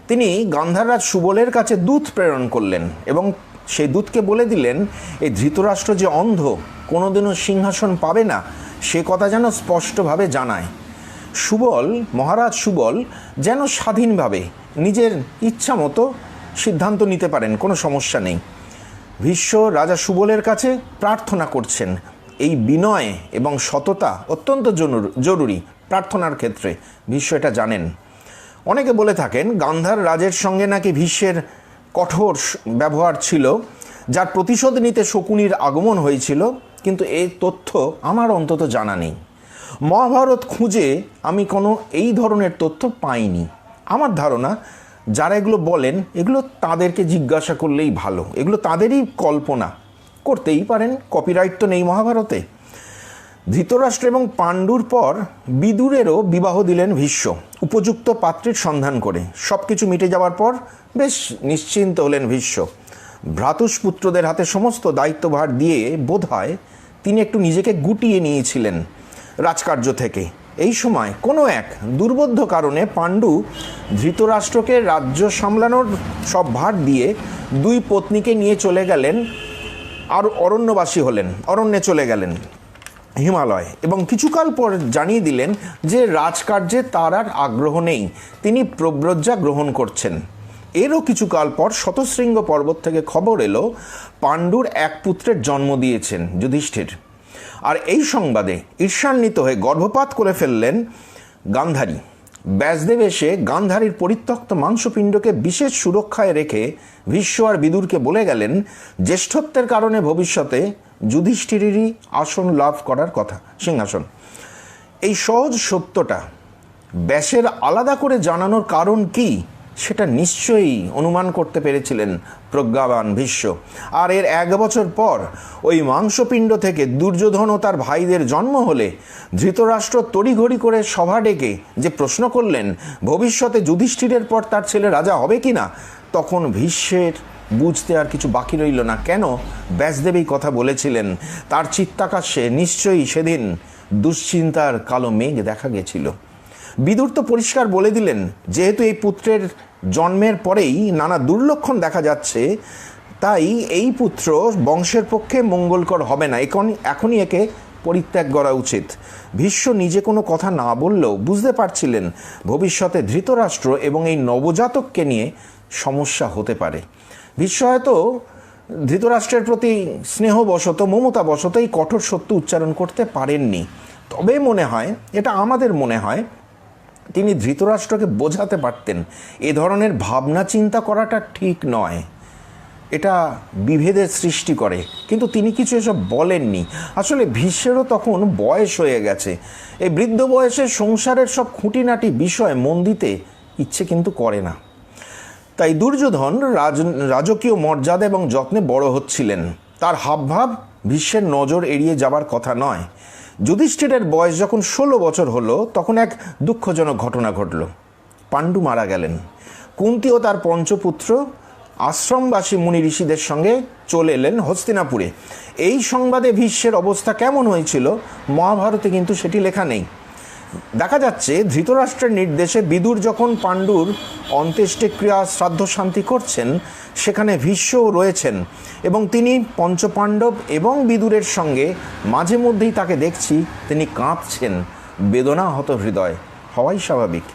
S1: তিনি গান্ধাররাজ সুবলের কাছে দূত প্রেরণ করলেন এবং সেই দূতকে বলে দিলেন এই ধৃতরাষ্ট্র যে অন্ধ, কোনোদিনও সিংহাসন পাবে না, সে কথা যেন স্পষ্টভাবে জানায়। সুবল, মহারাজ সুবল যেন স্বাধীনভাবে নিজের ইচ্ছা মতো সিদ্ধান্ত নিতে পারেন, কোনো সমস্যা নেই। ভীষ্ম রাজা সুবলের কাছে প্রার্থনা করছেন। এই বিনয় এবং সততা অত্যন্ত জরুরি প্রার্থনার ক্ষেত্রে, ভীষ্ম এটা জানেন। অনেকে বলে থাকেন গান্ধার রাজের সঙ্গে নাকি ভীষ্মের কঠোর ব্যবহার ছিল, যার প্রতিশোধ নিতে শকুনির আগমন হয়েছিল, কিন্তু এই তথ্য আমার অন্তত জানা নেই। মহাভারত খুঁজে আমি কোনো এই ধরনের তথ্য পাইনি। আমার ধারণা যারা এগুলো বলেন এগুলো তাদেরকে জিজ্ঞাসা করলেই ভালো, এগুলো তাদেরই কল্পনা, করতেই পারেন, কপিরাইট তো নেই মহাভারতে। ধৃতরাষ্ট্র এবং পাণ্ডুর পর বিদুরেরও বিবাহ দিলেন ভীষ্ম, উপযুক্ত পাত্রের সন্ধান করে। সব কিছু মিটে যাওয়ার পর বেশ নিশ্চিন্ত হলেন ভীষ্ম। ভ্রাতুষ্পুত্রদের হাতে সমস্ত দায়িত্বভার দিয়ে বোধহয় তিনি একটু নিজেকে গুটিয়ে নিয়েছিলেন রাজকার্য থেকে। এই সময় কোনো এক দুর্বোধ্য কারণে পাণ্ডু ধৃতরাষ্ট্রকে রাজ্য সামলানোর সব ভার দিয়ে 2 পত্নীকে নিয়ে চলে গেলেন আর অরণ্যবাসী হলেন, অরণ্যে চলে গেলেন হিমালয়, এবং কিছুকাল পর জানিয়ে দিলেন যে রাজকার্যে তার আর আগ্রহ নেই, তিনি প্রব্রজ্যা গ্রহণ করছেন। এরও কিছুকাল পর শতশৃঙ্গ পর্বত থেকে খবর এলো পাণ্ডুর এক পুত্রের জন্ম দিয়েছেন যুধিষ্ঠির। আর এই সংবাদে ঈর্ষান্বিত হয়ে গর্ভপাত করে ফেললেন গান্ধারী। ব্যাসদেব এসে গান্ধারীর পরিত্যক্ত মাংসপিণ্ডকে বিশেষ সুরক্ষায় রেখে ভীষ্ম আর বিদুরকে বলে গেলেন জ্যেষ্ঠত্বের কারণে ভবিষ্যতে যুধিষ্ঠিরেরই আসন লাভ করার কথা, সিংহাসন। এই সহজ সত্যটা ব্যাসের আলাদা করে জানানোর কারণ কি, সেটা নিশ্চয়ই অনুমান করতে পেরেছিলেন প্রজ্ঞাবান ভীষ্ম। আর এর 1 বছর পর ওই মাংসপিণ্ড থেকে দুর্যোধন ও তার ভাইদের জন্ম হলে ধৃতরাষ্ট্র তড়িঘড়ি করে সভা ডেকে যে প্রশ্ন করলেন ভবিষ্যতে যুধিষ্ঠিরের পর তার ছেলে রাজা হবে কি না, তখন ভীষ্মের বুঝতে আর কিছু বাকি রইল না। কেন? ব্যাসদেব এই কথা বলেছিলেন। তার চিত্তাকাশে নিশ্চয়ই সেদিন দুশ্চিন্তার কালো মেঘ দেখা গেছিল। বিদুর তো পরিষ্কার বলে দিলেন যেহেতু এই পুত্রের জন্মের পরেই নানা দুর্লক্ষণ দেখা যাচ্ছে, তাই এই পুত্র বংশের পক্ষে মঙ্গলকর হবে না, এখনই একে পরিত্যাগ করা উচিত। ভীষ্ম নিজে কোনো কথা না বললেও বুঝতে পারছিলেন ভবিষ্যতে ধৃতরাষ্ট্র এবং এই নবজাতককে নিয়ে সমস্যা হতে পারে। ভীষ্ম হয়তো ধৃতরাষ্ট্রের প্রতি স্নেহবশত মমতাবশত এই কঠোর সত্য উচ্চারণ করতে পারেননি। তবে মনে হয়, এটা আমাদের মনে হয়, তিনি ধৃতরাষ্ট্রকে বোঝাতে পারতেন এ ধরনের ভাবনা চিন্তা করাটা ঠিক নয়, এটা বিভেদের সৃষ্টি করে, কিন্তু তিনি কিছু এসব বলেননি। আসলে ভীষ্মেরও তখন বয়স হয়ে গেছে। এই বৃদ্ধ বয়সে সংসারের সব খুঁটিনাটি বিষয় মন দিতে ইচ্ছে কিন্তু করে না। তাই দুর্যোধন রাজকীয় মর্যাদা এবং যত্নে বড় হচ্ছিলেন। তার হাবভাব ভীষ্মের নজর এড়িয়ে যাবার কথা নয়। যুধিষ্ঠিরের বয়স যখন 16 বছর হলো, তখন এক দুঃখজনক ঘটনা ঘটল। পাণ্ডু মারা গেলেন। কুন্তী ও তার পঞ্চপুত্র আশ্রমবাসী মুনি ঋষিদের সঙ্গে চলে এলেন হস্তিনাপুরে। এই সংবাদে ভীষ্মের অবস্থা কেমন হয়েছিল মহাভারতে কিন্তু সেটি লেখা নেই। দেখা যাচ্ছে ধৃতরাষ্ট্রের নির্দেশে বিদুর যখন পাণ্ডুর অন্ত্যেষ্টিক্রিয়া শ্রাদ্ধ শান্তি করছেন, সেখানে ভীষ্মও রয়েছেন এবং তিনি পঞ্চপাণ্ডব এবং বিদুরের সঙ্গে মাঝে মধ্যেই তাকে দেখছি তিনি কাঁদছেন, বেদনাহত হৃদয়, হওয়াই স্বাভাবিক।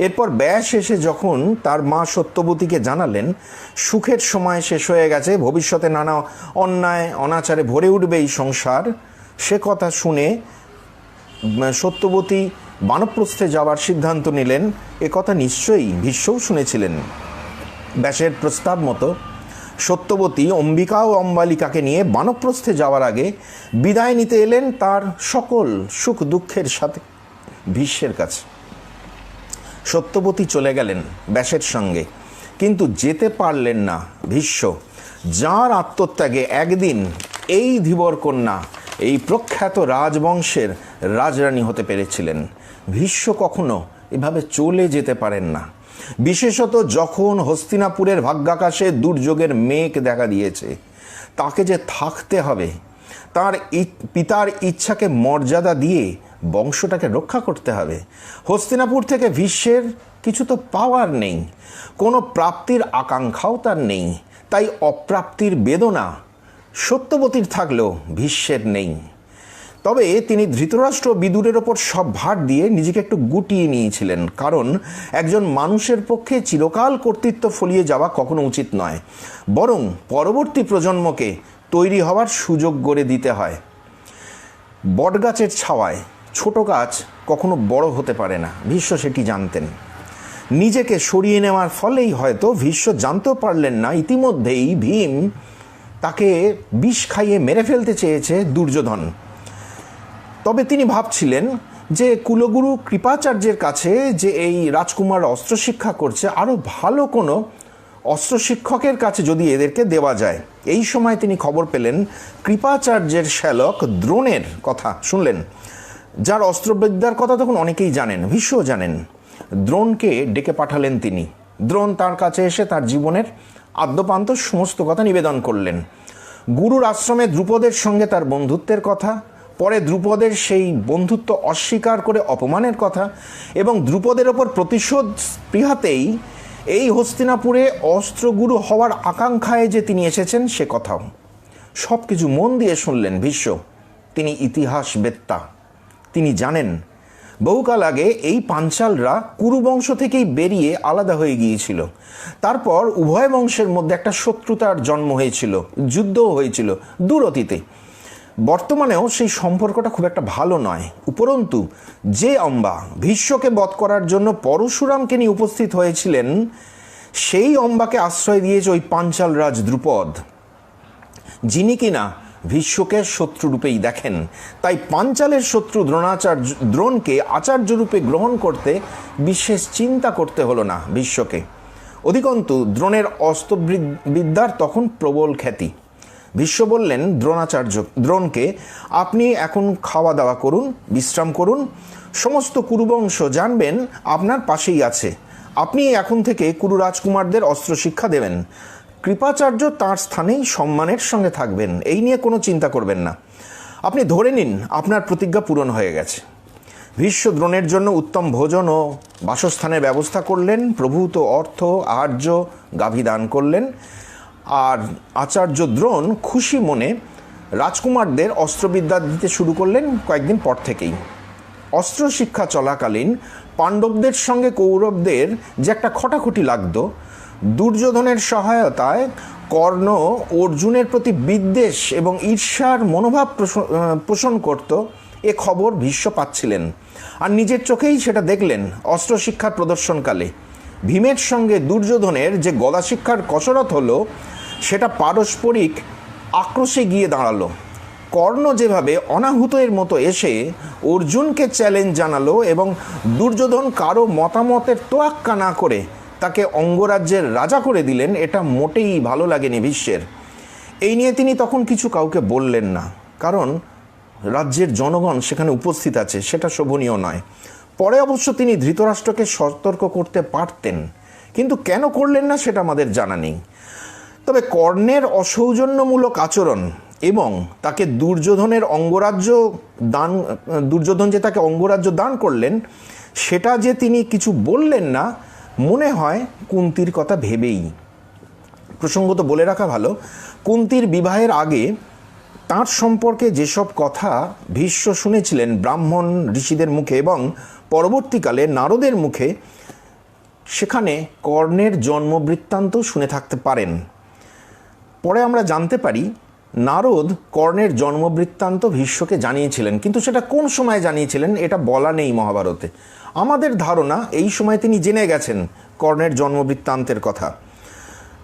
S1: এরপর ব্যাস এসে যখন তার মা সত্যবতীকে জানালেন সুখের সময় শেষ হয়ে গেছে, ভবিষ্যতে নানা অন্যায় অনাচারে ভরে উঠবে এই সংসার, সে কথা শুনে সত্যবতী বানপ্রস্থে যাওয়ার সিদ্ধান্ত নিলেন। এ কথা নিশ্চয়ই ভীষ্মও শুনেছিলেন। ব্যাসের প্রস্তাব মতো সত্যবতী অম্বিকা ও অম্বালিকাকে নিয়ে বানপ্রস্থে যাওয়ার আগে বিদায় নিতে এলেন তার সকল সুখ দুঃখের সাথে ভীষ্মের কাছে। সত্যবতী চলে গেলেন ব্যাসের সঙ্গে, কিন্তু যেতে পারলেন না ভীষ্ম, যাঁর আত্মত্যাগে একদিন এই ধীবর কন্যা এই প্রখ্যাত রাজবংশের রাজরানী হতে পেরেছিলেন। ভীষ্ম কখনো এভাবে চলে যেতে পারেন না, বিশেষত যখন হস্তিনাপুরের ভাগ্যাকাশে দুর্যোগের মেঘ দেখা দিয়েছে। তাকে যে থাকতে হবে, তার পিতার ইচ্ছাকে মর্যাদা দিয়ে বংশটাকে রক্ষা করতে হবে। হস্তিনাপুর থেকে ভীষ্মের কিছু তো পাওয়ার নেই, কোনো প্রাপ্তির আকাঙ্ক্ষাও তার নেই। তাই অপ্রাপ্তির বেদনা সত্যবতীর থাকলেও ভীষ্মের নেই। তবে তিনি ধৃতরাষ্ট্র বিদুরের ওপর সব ভার দিয়ে নিজেকে একটু গুটিয়ে নিয়েছিলেন, কারণ একজন মানুষের পক্ষে চিরকাল কর্তৃত্ব ফলিয়ে যাওয়া কখনো উচিত নয়, বরং পরবর্তী প্রজন্মকে তৈরি হওয়ার সুযোগ গড়ে দিতে হয়। বটগাছের ছাওয়ায় ছোট গাছ কখনো বড় হতে পারে না, ভীষ্ম সেটি জানতেন। নিজেকে সরিয়ে নেওয়ার ফলেই হয়তো ভীষ্ম জানতেও পারলেন না ইতিমধ্যেই ভীম তাকে বিষ খাইয়ে মেরে ফেলতে চেয়েছে দুর্যোধন। তবে তিনি ভাবছিলেন যে কুলগুরু কৃপাচার্যের কাছে যে এই রাজকুমার অস্ত্র শিক্ষা করছে, আরও ভালো কোনো অস্ত্র শিক্ষকের কাছে যদি এদেরকে দেওয়া যায়। এই সময় তিনি খবর পেলেন কৃপাচার্যের শ্যালক দ্রোণের কথা শুনলেন, যার অস্ত্রবিদ্যার কথা তখন অনেকেই জানেন, ভীষ্মও জানেন। দ্রোণকে ডেকে পাঠালেন তিনি। দ্রোণ তার কাছে এসে তার জীবনের আদ্যপান্ত সমস্ত কথা নিবেদন করলেন। গুরুর আশ্রমে দ্রুপদের সঙ্গে তার বন্ধুত্বের কথা, পরে দ্রুপদের সেই বন্ধুত্ব অস্বীকার করে অপমানের কথা, এবং দ্রুপদের ওপর প্রতিশোধ স্পৃহাতেই এই হস্তিনাপুরে অস্ত্রগুরু হওয়ার আকাঙ্ক্ষায় যে তিনি এসেছেন সে কথাও সব কিছু মন দিয়ে শুনলেন ভীষ্ম। তিনি ইতিহাসবেত্তা, তিনি জানেন বহুকাল আগে এই পাঞ্চালরা কুরুবংশ থেকেই বেরিয়ে আলাদা হয়ে গিয়েছিল। তারপর উভয় বংশের মধ্যে একটা শত্রুতার জন্ম হয়েছিল, যুদ্ধও হয়েছিল দূর অতীতে। বর্তমানেও সেই সম্পর্কটা খুব একটা ভালো নয়। উপরন্তু যে অম্বা ভীষ্মকে বধ করার জন্য পরশুরামকে নিয়ে উপস্থিত হয়েছিলেন, সেই অম্বাকে আশ্রয় দিয়েছে ওই পাঞ্চাল রাজ দ্রুপদ, যিনি কিনা ভীষ্মকে শত্রুরূপেই দেখেন। তাই পাঞ্চালের শত্রু দ্রোণকে আচার্যরূপে গ্রহণ করতে বিশেষ চিন্তা করতে হলো না ভীষ্মকে। অধিকন্তু দ্রোণের অস্ত্রবিদ্যার তখন প্রবল খ্যাতি। ভীষ্ম বললেন দ্রোণকে, আপনি এখন খাওয়া দাওয়া করুন, বিশ্রাম করুন, সমস্ত কুরুবংশ জানবেন আপনার পাশেই আছে। আপনি এখন থেকে কুরু রাজকুমারদের অস্ত্র শিক্ষা দেবেন। কৃপাচার্য তাঁর স্থানেই সম্মানের সঙ্গে থাকবেন, এই নিয়ে কোনো চিন্তা করবেন না। আপনি ধরে নিন আপনার প্রতিজ্ঞা পূরণ হয়ে গেছে। ভীষ্ম দ্রোণের জন্য উত্তম ভোজন ও বাসস্থানের ব্যবস্থা করলেন, প্রভূত অর্থ আহার্য গাভী দান করলেন। আর আচার্য দ্রোণ খুশি মনে রাজকুমারদের অস্ত্রবিদ্যা দিতে শুরু করলেন কয়েকদিন পর থেকেই। অস্ত্র শিক্ষা চলাকালীন পাণ্ডবদের সঙ্গে কৌরবদের যে একটা খটাখটি লাগতো, দুর্যোধনের সহায়তায় কর্ণ অর্জুনের প্রতি বিদ্বেষ এবং ঈর্ষার মনোভাব পোষণ করত এ খবর ভীষ্ম পাচ্ছিলেন, আর নিজের চোখেই সেটা দেখলেন অস্ত্রশিক্ষার প্রদর্শনকালে। ভীমের সঙ্গে দুর্যোধনের যে গদাশিক্ষার কসরত হলো সেটা পারস্পরিক আক্রোশে গিয়ে দাঁড়ালো। কর্ণ যেভাবে অনাহুতের মতো এসে অর্জুনকে চ্যালেঞ্জ জানালো এবং দুর্যোধন কারো মতামতের তোয়াক্কা না করে তাকে অঙ্গরাজ্যের রাজা করে দিলেন, এটা মোটেই ভালো লাগেনি ভীষ্মের। এই নিয়ে তিনি তখন কিছু কাউকে বললেন না, কারণ রাজ্যের জনগণ সেখানে উপস্থিত আছে, সেটা শোভনীয় নয়। পরে অবশ্য তিনি ধৃতরাষ্ট্রকে সতর্ক করতে পারতেন, কিন্তু কেন করলেন না সেটা আমাদের জানা নেই। তবে কর্ণের অসৌজন্যমূলক আচরণ এবং তাকে দুর্যোধন যে তাকে অঙ্গরাজ্য দান করলেন সেটা যে তিনি কিছু বললেন না, মনে হয় কুন্তির কথা ভেবেই। প্রসঙ্গত বলে রাখা ভালো, কুন্তির বিবাহের আগে তাঁর সম্পর্কে যেসব কথা ভীষ্ম শুনেছিলেন ব্রাহ্মণ ঋষিদের মুখে এবং পরবর্তীকালে নারদের মুখে, সেখানে কর্ণের জন্মবৃত্তান্ত শুনে থাকতে পারেন। পরে আমরা জানতে পারি নারদ কর্ণের জন্মবৃত্তান্ত ভীষ্মকে জানিয়েছিলেন, কিন্তু সেটা কোন সময় জানিয়েছিলেন এটা বলা নেই মহাভারতে। আমাদের ধারণা এই সময় তিনি জেনে গেছেন কর্ণের জন্মবৃত্তান্তের কথা।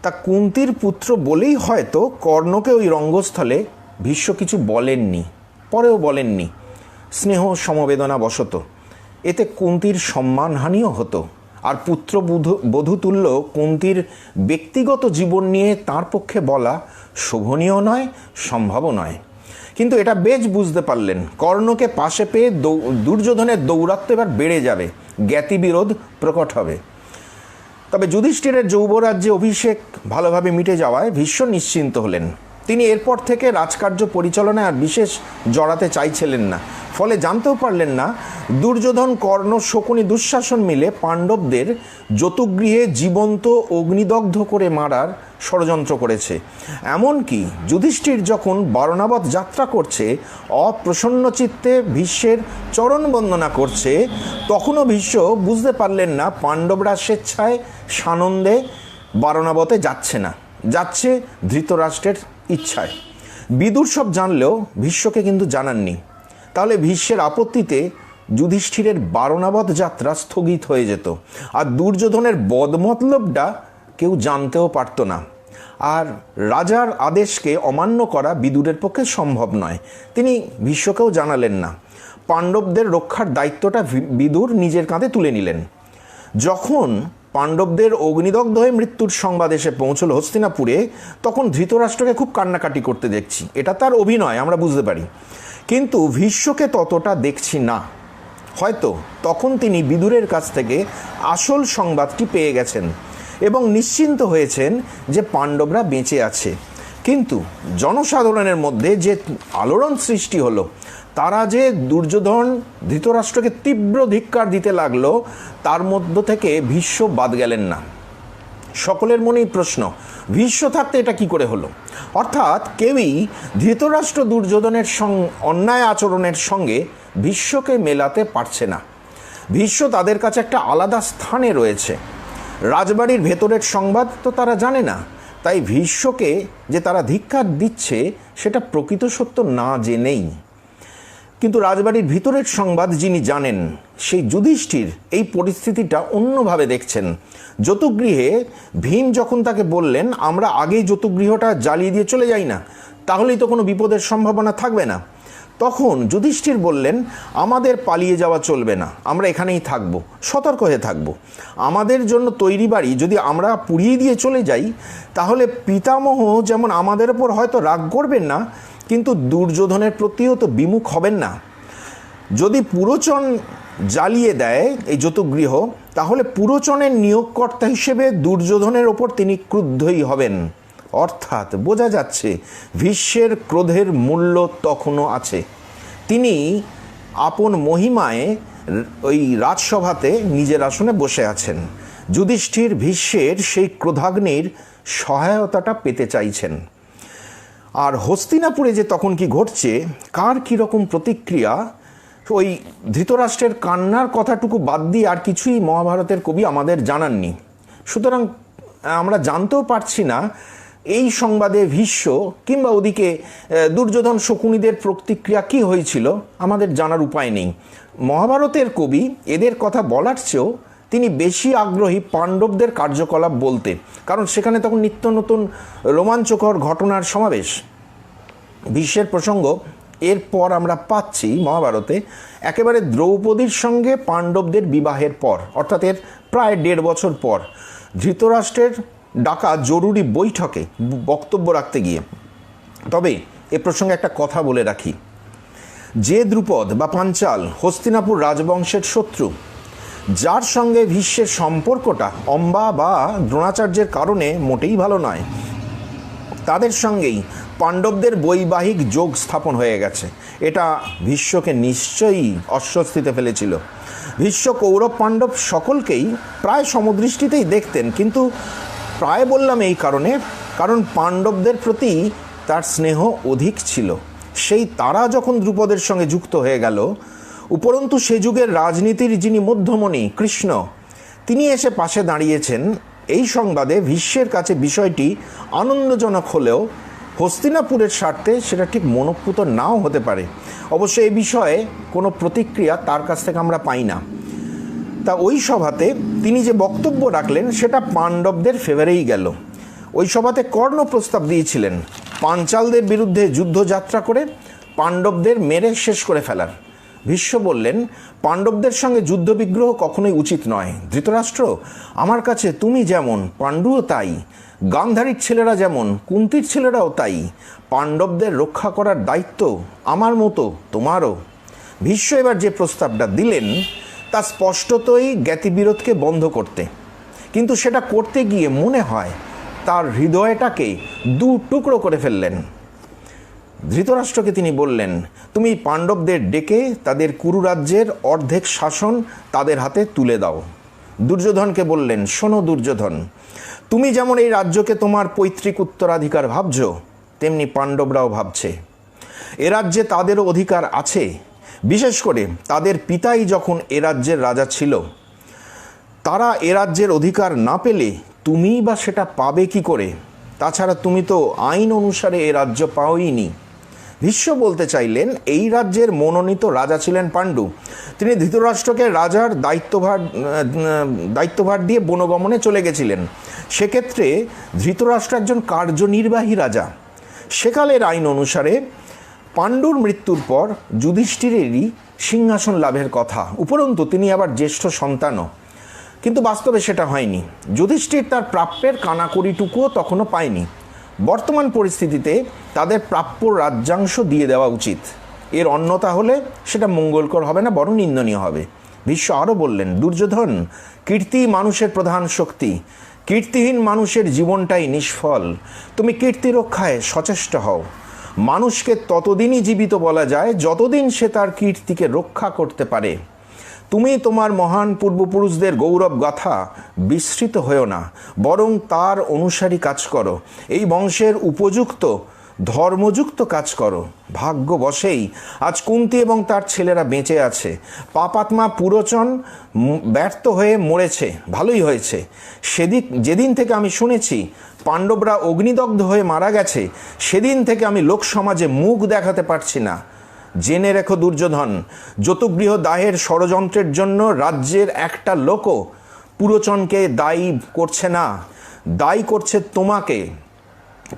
S1: তা কুন্তির পুত্র বলেই হয়তো কর্ণকে ওই রঙ্গস্থলে ভীষ্ম কিছু বলেননি, পরেও বলেননি, স্নেহ সমবেদনা বশত। এতে কুন্তির সম্মানহানিও হতো, আর পুত্র বধূতুল্য কুন্তির ব্যক্তিগত জীবন নিয়ে তার পক্ষে বলা শোভনীয় নয়, সম্ভবও নয়। কিন্তু এটা বেশ বুঝতে পারলেন কর্ণকে পাশে পেয়ে দুর্যোধনের দৌরাত্ম এবার বেড়ে যাবে, জ্ঞাতিবিরোধ প্রকট হবে। তবে যুধিষ্ঠিরের যৌবরাজ্যে অভিষেক ভালোভাবে মিটে যাওয়ায় ভীষ্ম নিশ্চিন্ত হলেন। তিনি এরপর থেকে রাজকার্য পরিচালনায় আর বিশেষ জড়াতে চাইছিলেন না। ফলে জানতেও পারলেন না দুর্যোধন, কর্ণ, শকুনি, দুঃশাসন মিলে পাণ্ডবদের যতুগৃহে জীবন্ত অগ্নিদগ্ধ করে মারার ষড়যন্ত্র করেছে। এমনকি যুধিষ্ঠির যখন বারণাবত যাত্রা করছে, অপ্রসন্ন চিত্তে ভীষ্মের চরণ বন্দনা করছে, তখনও ভীষ্ম বুঝতে পারলেন না পাণ্ডবরা স্বেচ্ছায় সানন্দে বারণাবতে যাচ্ছে না, যাচ্ছে ধৃতরাষ্ট্রের ইচ্ছায়। বিদুর সব জানলেও ভীষ্মকে কিন্তু জানাননি। তাহলে ভীষ্মের আপত্তিতে যুধিষ্ঠিরের বারণাবত যাত্রা স্থগিত হয়ে যেত, আর দুর্যোধনের বদমতলবটা কেউ জানতেও পারত না। আর রাজার আদেশকে অমান্য করা বিদুরের পক্ষে সম্ভব নয়, তিনি ভীষ্মকেও জানালেন না। পাণ্ডবদের রক্ষার দায়িত্বটা বিদুর নিজের কাঁধে তুলে নিলেন। যখন পাণ্ডবদের অগ্নিদগ্ধ হয়ে মৃত্যুর সংবাদ এসে পৌঁছল হস্তিনাপুরে, তখন ধৃতরাষ্ট্রকে খুব কান্নাকাটি করতে দেখছি। এটা তার অভিনয়, আমরা বুঝতে পারি, কিন্তু ভীষ্মকে ততটা দেখছি না। হয়তো তখন তিনি বিদুরের কাছ থেকে আসল সংবাদটি পেয়ে গেছেন এবং নিশ্চিন্ত হয়েছেন যে পাণ্ডবরা বেঁচে আছে। কিন্তু জনসাধারণের মধ্যে যে আলোড়ন সৃষ্টি হলো, তারা যে দুর্যোধন ধৃতরাষ্ট্রকে তীব্র ধিক্কার দিতে লাগলো, তার মধ্য থেকে ভীষ্ম বাদ গেলেন না। সকলের মনেই প্রশ্ন, ভীষ্ম থাকতে এটা কি করে হলো? অর্থাৎ কেউই ধৃতরাষ্ট্র দুর্যোধনের অন্যায় আচরণের সঙ্গে ভীষ্মকে মেলাতে পারছে না। ভীষ্ম তাদের কাছে একটা আলাদা স্থানে রয়েছে। রাজবাড়ির ভেতরের সংবাদ তো তারা জানে না, তাই ভীষ্মকে যে তারা ধিক্কার দিচ্ছে সেটা প্রকৃত সত্য না জেনেই। কিন্তু রাজবাড়ির ভিতরের সংবাদ যিনি জানেন, সেই যুধিষ্ঠির এই পরিস্থিতিটা অন্যভাবে দেখছেন। যতুগৃহে ভীম যখন তাকে বললেন, আমরা আগেই যতুগৃহটা জ্বালিয়ে দিয়ে চলে যাই না, তাহলেই তো কোনো বিপদের সম্ভাবনা থাকবে না, তখন যুধিষ্ঠির বললেন, আমাদের পালিয়ে যাওয়া চলবে না, আমরা এখানেই থাকব, সতর্ক হয়ে থাকব। আমাদের জন্য তৈরি বাড়ি যদি আমরা পুড়িয়ে দিয়ে চলে যাই, তাহলে পিতামহ যেমন আমাদের ওপর হয়তো রাগ করবেন না, কিন্তু দুর্যোধনের প্রতিও তো বিমুখ হবেন না। যদি পুরোচন জ্বালিয়ে দেয় এই যতুগৃহ, তাহলে পুরোচনের নিয়োগকর্তা হিসেবে দুর্যোধনের ওপর তিনি ক্রুদ্ধই হবেন। অর্থাৎ বোঝা যাচ্ছে ভীষ্মের ক্রোধের মূল্য তখনও আছে। তিনি আপন মহিমায় ওই রাজসভাতে নিজের আসনে বসে আছেন। যুধিষ্ঠির ভীষ্মের সেই ক্রোধাগ্নির সহায়তাটা পেতে চাইছেন। আর হস্তিনাপুরে যে তখন কি ঘটছে, কার কীরকম প্রতিক্রিয়া, ওই ধৃতরাষ্ট্রের কান্নার কথাটুকু বাদ দিয়ে আর কিছুই মহাভারতের কবি আমাদের জানাননি। সুতরাং আমরা জানতেও পারছি না এই সংবাদে ভীষ্ম কিংবা ওদিকে দুর্যোধন শকুনিদের প্রতিক্রিয়া কী হয়েছিল আমাদের জানার উপায় নেই। মহাভারতের কবি এদের কথা বলার চেয়েও তিনি বেশি আগ্রহী পাণ্ডবদের কার্যকলাপ বলতে, কারণ সেখানে তখন নিত্য নতুন রোমাঞ্চকর ঘটনার সমাবেশ। ভীষ্মের প্রসঙ্গ এরপর আমরা পাচ্ছি মহাভারতে একেবারে দ্রৌপদীর সঙ্গে পাণ্ডবদের বিবাহের পর, অর্থাৎ এর প্রায় 1.5 বছর পর ধৃতরাষ্ট্রের ডাকা জরুরি বৈঠকে বক্তব্য রাখতে গিয়ে। তবে এ প্রসঙ্গে একটা কথা বলে রাখি, যে দ্রুপদ বা পাঞ্চাল হস্তিনাপুর রাজবংশের শত্রু, যার সঙ্গে ভীষ্মের সম্পর্কটা অম্বা বা দ্রোণাচার্যের কারণে মোটেই ভালো নয়, তাদের সঙ্গেই পাণ্ডবদের বৈবাহিক যোগ স্থাপন হয়ে গেছে। এটা ভীষ্মকে নিশ্চয়ই অস্বস্তিতে ফেলেছিল। ভীষ্ম কৌরব পাণ্ডব সকলকেই প্রায় সমদৃষ্টিতেই দেখতেন, কিন্তু প্রায় বললাম এই কারণে, কারণ পাণ্ডবদের প্রতি তার স্নেহ অধিক ছিল। সেই তারা যখন দ্রুপদের সঙ্গে যুক্ত হয়ে গেল, উপরন্তু সে যুগের রাজনীতির যিনি মধ্যমণি কৃষ্ণ, তিনি এসে পাশে দাঁড়িয়েছেন, এই সংবাদে ভীষ্মের কাছে বিষয়টি আনন্দজনক হলেও হস্তিনাপুরের স্বার্থে সেটা ঠিক মনোপুত নাও হতে পারে। অবশ্য এই বিষয়ে কোনো প্রতিক্রিয়া তার কাছ থেকে আমরা পাই না। তা ওই সভাতে তিনি যে বক্তব্য রাখলেন সেটা পাণ্ডবদের ফেভারেই গেল। ওই সভাতে কর্ণ প্রস্তাব দিয়েছিলেন পাঞ্চালদের বিরুদ্ধে যুদ্ধযাত্রা করে পাণ্ডবদের মেরে শেষ করে ফেলার। ভীষ্ম বললেন, পাণ্ডবদের সঙ্গে যুদ্ধবিগ্রহ কখনোই উচিত নয়। ধৃতরাষ্ট্র, আমার কাছে তুমি যেমন, পাণ্ডুও তাই। গান্ধারীর ছেলেরা যেমন, কুন্তির ছেলেরাও তাই। পাণ্ডবদের রক্ষা করার দায়িত্ব আমার মতো তোমারও। ভীষ্ম এবার যে প্রস্তাবটা দিলেন তা স্পষ্টতই জ্ঞাতিবিরোধকে বন্ধ করতে, কিন্তু সেটা করতে গিয়ে মনে হয় তার হৃদয়টাকে 2 টুকরো করে ফেললেন। ধৃতরাষ্ট্রকে তিনি বললেন, তুমি পাণ্ডবদের ডেকে তাদের কুরুরাজ্যের অর্ধেক শাসন তাদের হাতে তুলে দাও। দুর্যোধনকে বললেন, শোনো দুর্যোধন, তুমি যেমন এই রাজ্যকে তোমার পৈতৃক উত্তরাধিকার ভাবছ, তেমনি পাণ্ডবরাও ভাবছে এ রাজ্যে তাদেরও অধিকার আছে। বিশেষ করে তাদের পিতাই যখন এ রাজ্যের রাজা ছিল, তারা এ রাজ্যের অধিকার না পেলে তুমি বা সেটা পাবে কি করে? তাছাড়া তুমি তো আইন অনুসারে এ রাজ্য পাওইনি। ভীষ্ম বলতে চাইলেন, এই রাজ্যের মনোনীত রাজা ছিলেন পাণ্ডু। তিনি ধৃতরাষ্ট্রকে রাজার দায়িত্বভার দিয়ে বনগমনে চলে গেছিলেন। সেক্ষেত্রে ধৃতরাষ্ট্র একজন কার্যনির্বাহী রাজা। সেকালের আইন অনুসারে পাণ্ডুর মৃত্যুর পর যুধিষ্ঠিরেরই সিংহাসন লাভের কথা, উপরন্তু তিনি আবার জ্যেষ্ঠ সন্তানও। কিন্তু বাস্তবে সেটা হয়নি। যুধিষ্ঠির তার প্রাপ্যের কানাকড়িটুকুও তখনও পায়নি। বর্তমান পরিস্থিতিতে তাদের প্রাপ্য রাজ্যাংশ দিয়ে দেওয়া উচিত। এর অন্যতা হলে সেটা মঙ্গলকর হবে না, বরং নিন্দনীয় হবে। ভীষ্ম আরও বললেন, দুর্যোধন, কীর্তি মানুষের প্রধান শক্তি। কীর্তিহীন মানুষের জীবনটাই নিষ্ফল। তুমি কীর্তি রক্ষায় সচেষ্ট হও। মানুষকে ততদিনই জীবিত বলা যায় যতদিন সে তার কীর্তিকে রক্ষা করতে পারে। তুমি তোমার মহান পূর্বপুরুষদের গৌরব গাথা বিস্মৃত হয়েও না, বরং তার অনুসারী কাজ করো। এই বংশের উপযুক্ত ধর্মযুক্ত কাজ করো। ভাগ্যবশেই আজ কুন্তি এবং তার ছেলেরা বেঁচে আছে। পাপাত্মা পুরোচন ব্যর্থ হয়ে মরেছে, ভালোই হয়েছে। যেদিন থেকে আমি শুনেছি পাণ্ডবরা অগ্নিদগ্ধ হয়ে মারা গেছে, সেদিন থেকে আমি লোকসমাজে মুখ দেখাতে পারছি না। জেনে রেখো দুর্যোধন, যতুগৃহ দাহের ষড়যন্ত্রের জন্য রাজ্যের একটা লোকও পুরোচনকে দায়ী করছে না, দায়ী করছে তোমাকে।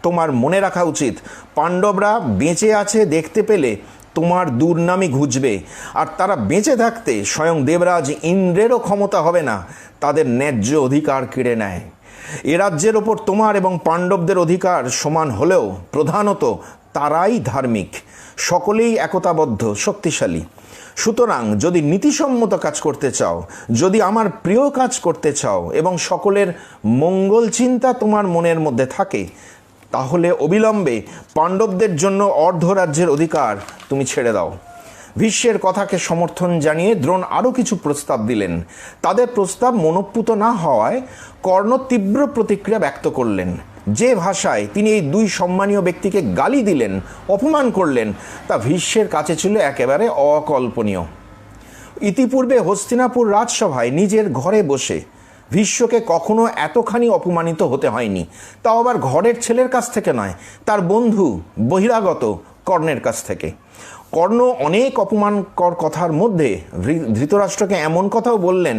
S1: তোমার মনে রাখা উচিত, পাণ্ডবরা বেঁচে আছে দেখতে পেলে তোমার দুর্নামই ঘুচবে, আর তারা বেঁচে থাকতে স্বয়ং দেবরাজ ইন্দ্রেরও ক্ষমতা হবে না তাদের ন্যায্য অধিকার কেড়ে নেয়। এ রাজ্যের ওপর তোমার এবং পাণ্ডবদের অধিকার সমান হলেও প্রধানত তারাই ধার্মিক, সকলেই একতাবদ্ধ, শক্তিশালী। সুতরাং যদি নীতিসম্মত কাজ করতে চাও, যদি আমার প্রিয় কাজ করতে চাও এবং সকলের মঙ্গল চিন্তা তোমার মনের মধ্যে থাকে, তাহলে অবিলম্বে পাণ্ডবদের জন্য অর্ধরাজ্যের অধিকার তুমি ছেড়ে দাও। ভীষ্মের কথাকে সমর্থন জানিয়ে দ্রোণ আরও কিছু প্রস্তাব দিলেন। তাদের প্রস্তাব মনোপুত না হওয়ায় কর্ণ তীব্র প্রতিক্রিয়া ব্যক্ত করলেন। যে ভাষায় তিনি এই 2 সম্মানীয় ব্যক্তিকে গালি দিলেন, অপমান করলেন, তা ভীষ্মের কাছে ছিল একেবারে অকল্পনীয়। ইতিপূর্বে হস্তিনাপুর রাজসভায় নিজের ঘরে বসে ভীষ্মকে কখনো এতখানি অপমানিত হতে হয়নি, তাও আবার ঘরের ছেলের কাছ থেকে নয়, তার বন্ধু বহিরাগত কর্ণের কাছ থেকে। কর্ণ অনেক অপমানকর কথার মধ্যে ধৃতরাষ্ট্রকে এমন কথাও বললেন,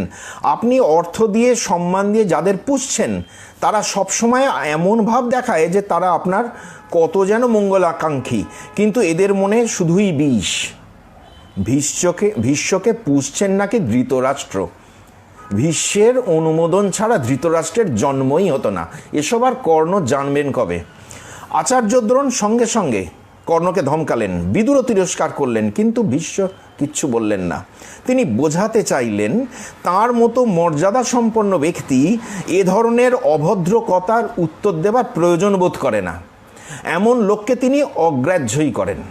S1: আপনি অর্থ দিয়ে সম্মান দিয়ে যাদের পুষছেন তারা সবসময় এমন ভাব দেখায় যে তারা আপনার কত যেন মঙ্গলাকাঙ্ক্ষী, কিন্তু এদের মনে শুধুই বিষ। ভীষ্মকে পুষছেন নাকি ধৃতরাষ্ট্র। ভীষ্মের অনুমোদন ছাড়া ধৃতরাষ্ট্রের জন্মই হতো না। এসব আর কর্ণ জানবেন কবে? আচার্যদ্রোণ সঙ্গে সঙ্গে কর্ণকে ধমকালেন, বিদুরও তিরস্কার করলেন, কিন্তু ভীষ্ম কিচ্ছু বললেন না। তিনি বোঝাতে চাইলেন তার মতো মর্যাদা সম্পন্ন ব্যক্তি এ ধরনের অভদ্র কথার উত্তর দেবার প্রয়োজন বোধ করে না, এমন লোককে তিনি অগ্রাহ্যই করেন।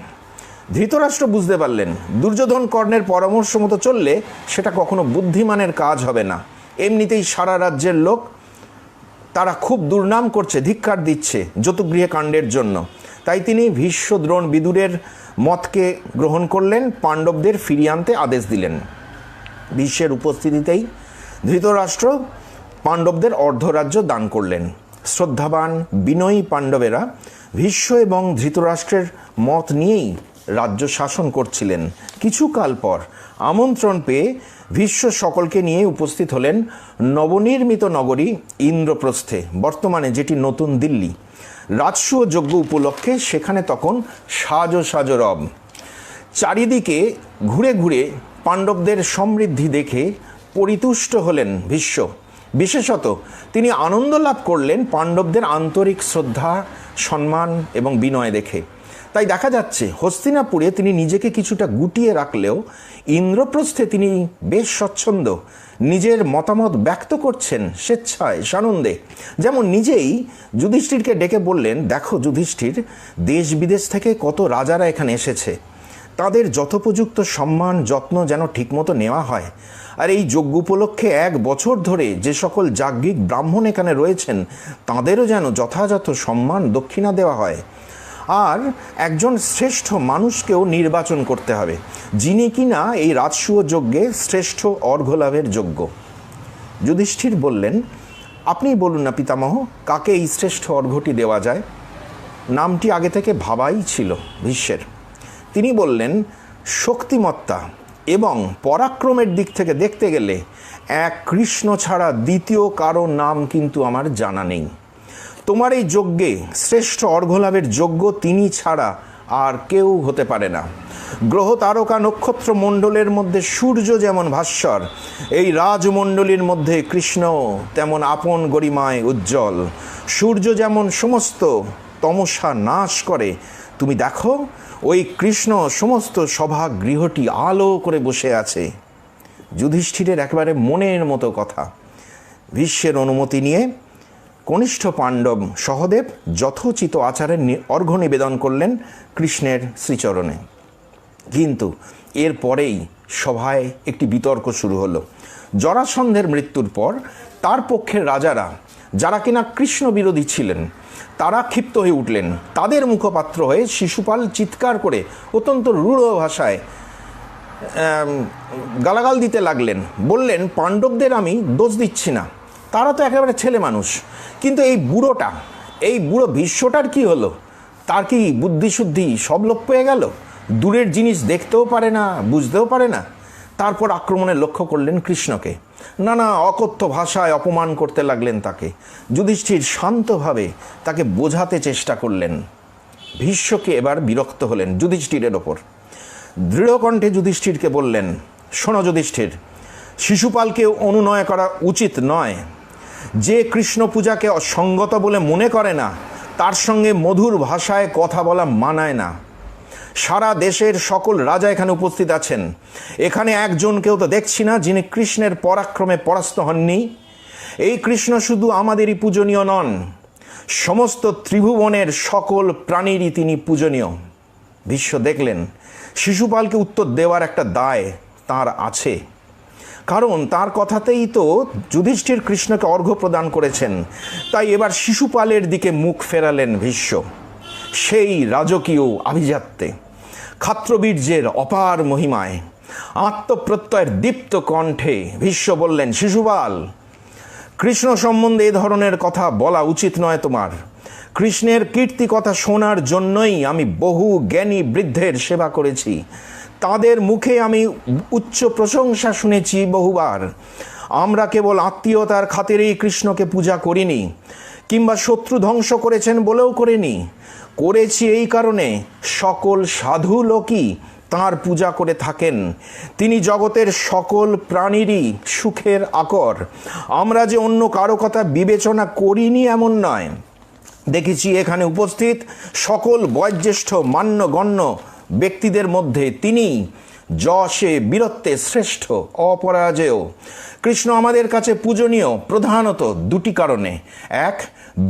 S1: ধৃতরাষ্ট্র বুঝতে পারলেন দুর্যোধন কর্ণের পরামর্শ মতো চললে সেটা কখনো বুদ্ধিমানের কাজ হবে না। এমনিতেই সারা রাজ্যের লোক তারা খুব দুর্নাম করছে, ধিক্কার দিচ্ছে যতুগৃহে কাণ্ডের জন্য। তাই তিনি ভীষ্ম, দ্রোণ, বিদুরের মতকে গ্রহণ করলেন, পাণ্ডবদের ফিরিয়ে আনতে আদেশ দিলেন। ভীষ্মের উপস্থিতিতেই ধৃতরাষ্ট্র পাণ্ডবদের অর্ধরাজ্য দান করলেন। শ্রদ্ধাবান বিনয়ী পাণ্ডবেরা ভীষ্ম এবং ধৃতরাষ্ট্রের মত নিয়েই রাজ্য শাসন করছিলেন। কিছুকাল পর আমন্ত্রণ পেয়ে ভীষ্ম সকলকে নিয়ে উপস্থিত হলেন নবনির্মিত নগরী ইন্দ্রপ্রস্থে, বর্তমানে যেটি নতুন দিল্লি। রাজসূয় যজ্ঞ উপলক্ষে সেখানে তখন সাজো রব। চারিদিকে ঘুরে ঘুরে পাণ্ডবদের সমৃদ্ধি দেখে পরিতুষ্ট হলেন ভীষ্ম। বিশেষত তিনি আনন্দ লাভ করলেন পাণ্ডবদের আন্তরিক শ্রদ্ধা, সম্মান এবং বিনয় দেখে। তাই দেখা যাচ্ছে হস্তিনাপুরে তিনি নিজেকে কিছুটা গুটিয়ে রাখলেও ইন্দ্রপ্রস্থে তিনি বেশ স্বচ্ছন্দ, নিজের মতামত ব্যক্ত করছেন স্বেচ্ছায়, সানন্দে। যেমন নিজেই যুধিষ্ঠিরকে ডেকে বললেন, দেখো যুধিষ্ঠির, দেশ বিদেশ থেকে কত রাজারা এখানে এসেছে, তাদের যথোপযুক্ত সম্মান যত্ন যেন ঠিকমতো নেওয়া হয়। আর এই যজ্ঞ উপলক্ষে 1 বছর ধরে যে সকল যাজ্ঞিক ব্রাহ্মণ এখানে রয়েছেন তাদেরও যেন যথাযথ সম্মান দক্ষিণা দেওয়া হয়। আর একজন শ্রেষ্ঠ মানুষকেও নির্বাচন করতে হবে, যিনি কিনা এই রাজসূয় যজ্ঞে শ্রেষ্ঠ অর্ঘ্যলাভের যোগ্য। যুধিষ্ঠির বললেন, আপনি বলুন না পিতামহ, কাকে এই শ্রেষ্ঠ অর্ঘ্যটি দেওয়া যায়? নামটি আগে থেকে ভাবাই ছিল ভীষ্মের। তিনি বললেন, শক্তিমত্তা এবং পরাক্রমের দিক থেকে দেখতে গেলে এক কৃষ্ণ ছাড়া দ্বিতীয় কারো নাম কিন্তু আমার জানা নেই। তোমার এই যজ্ঞে শ্রেষ্ঠ অর্ঘ্যলাভের যোগ্য তিনি ছাড়া আর কেউ হতে পারে না। গ্রহ তারকা নক্ষত্র মণ্ডলের মধ্যে সূর্য যেমন ভাস্বর, এই রাজমণ্ডলীর মধ্যে কৃষ্ণ তেমন আপন গরিমায় উজ্জ্বল। সূর্য যেমন সমস্ত তমসা নাশ করে, তুমি দেখো ওই কৃষ্ণ সমস্ত সভাগৃহটি আলো করে বসে আছে। যুধিষ্ঠিরের একেবারে মনের মতো কথা। ভীষ্মের অনুমতি নিয়ে কনিষ্ঠ পাণ্ডব সহদেব যথোচিত আচারের অর্ঘ্য নিবেদন করলেন কৃষ্ণের শ্রীচরণে। কিন্তু এর পরেই সভায় একটি বিতর্ক শুরু হলো। জরাসন্ধের মৃত্যুর পর তার পক্ষের রাজারা, যারা কিনা কৃষ্ণ বিরোধী ছিলেন, তারা ক্ষিপ্ত হয়ে উঠলেন। তাদের মুখপাত্র হয়ে শিশুপাল চিৎকার করে অত্যন্ত রূঢ় ভাষায় গালাগাল দিতে লাগলেন। বললেন, পাণ্ডবদের আমি দোষ দিচ্ছি না, তারা তো একেবারে ছেলে মানুষ, কিন্তু এই বুড়ো ভীষ্মটার কি হলো? তার কি বুদ্ধিশুদ্ধি সব লোপ পেয়ে গেল? দূরের জিনিস দেখতেও পারে না, বুঝতেও পারে না। তারপর আক্রমণে লক্ষ্য করলেন কৃষ্ণকে, নানা অকথ্য ভাষায় অপমান করতে লাগলেন তাকে। যুধিষ্ঠির শান্তভাবে তাকে বোঝাতে চেষ্টা করলেন। ভীষ্মকে এবার বিরক্ত হলেন যুধিষ্ঠিরের ওপর। দৃঢ়কণ্ঠে যুধিষ্ঠিরকে বললেন, শোনো যুধিষ্ঠির, শিশুপালকে অনুনয় করা উচিত নয়। যে কৃষ্ণ পূজাকে অসঙ্গত বলে মনে করে না, তার সঙ্গে মধুর ভাষায় কথা বলা মানায় না। সারা দেশের সকল রাজা এখানে উপস্থিত আছেন, এখানে একজনকেও তো দেখছি না যিনি কৃষ্ণের পরাক্রমে পরাস্ত হননি। এই কৃষ্ণ শুধু আমাদেরই পূজনীয় নন, সমস্ত ত্রিভুবনের সকল প্রাণীরই তিনি পূজনীয়। ভীষ্ম দেখলেন শিশুপালকে উত্তর দেওয়ার একটা দায় তার আছে, কারণ তার কথাতেই তো যুধিষ্ঠির কৃষ্ণকে অর্ঘ্য প্রদান করেছেন। তাই এবার শিশুপালের দিকে মুখ ফেরালেন ভীষ্ম। সেই রাজকীয় আভিজাত্যে, ক্ষাত্রবীর্যের অপার মহিমায়, আত্মপ্রত্যয়ের দীপ্ত কণ্ঠে ভীষ্ম বললেন, শিশুপাল, কৃষ্ণ সম্বন্ধে এ ধরনের কথা বলা উচিত নয় তোমার। কৃষ্ণের কীর্তি কথা শোনার জন্যই আমি বহু জ্ঞানী বৃদ্ধের সেবা করেছি, তাদের মুখে আমি উচ্চ প্রশংসা শুনেছি বহুবার। আমরা কেবল আত্মীয়তার খাতিরেই কৃষ্ণকে পূজা করিনি, কিংবা শত্রু ধ্বংস করেছেন বলেও করিনি, করেছি এই কারণে সকল সাধু লোকই তাঁর পূজা করে থাকেন। তিনি জগতের সকল প্রাণীরই সুখের আকর। আমরা যে অন্য কারো কথা বিবেচনা করিনি এমন নয়। দেখেছি এখানে উপস্থিত সকল বয়োজ্যেষ্ঠ মান্যগণ্য ব্যক্তিদের মধ্যে তিনি যশে বীরত্বে শ্রেষ্ঠ, অপরাজেয়। কৃষ্ণ আমাদের কাছে পূজনীয় প্রধানত দুটি কারণে। এক,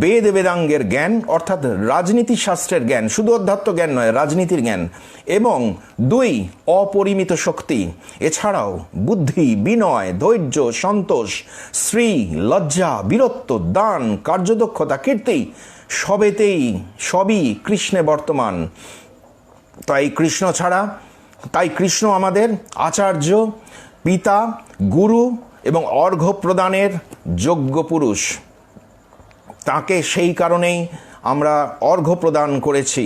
S1: বেদ বেদাঙ্গের জ্ঞান, অর্থাৎ রাজনীতি শাস্ত্রের জ্ঞান, শুধু অধ্যাত্ম জ্ঞান নয়, রাজনীতির জ্ঞান। এবং দুই, অপরিমিত শক্তি। এছাড়াও বুদ্ধি, বিনয়, ধৈর্য, সন্তোষ, শ্রী, লজ্জা, বীরত্ব, দান, কার্যদক্ষতা, কীর্তি সবই কৃষ্ণে বর্তমান। তাই কৃষ্ণ আমাদের আচার্য, পিতা, গুরু এবং অর্ঘ্য প্রদানের যোগ্য পুরুষ। তাকে সেই কারণেই আমরা অর্ঘ্য প্রদান করেছি।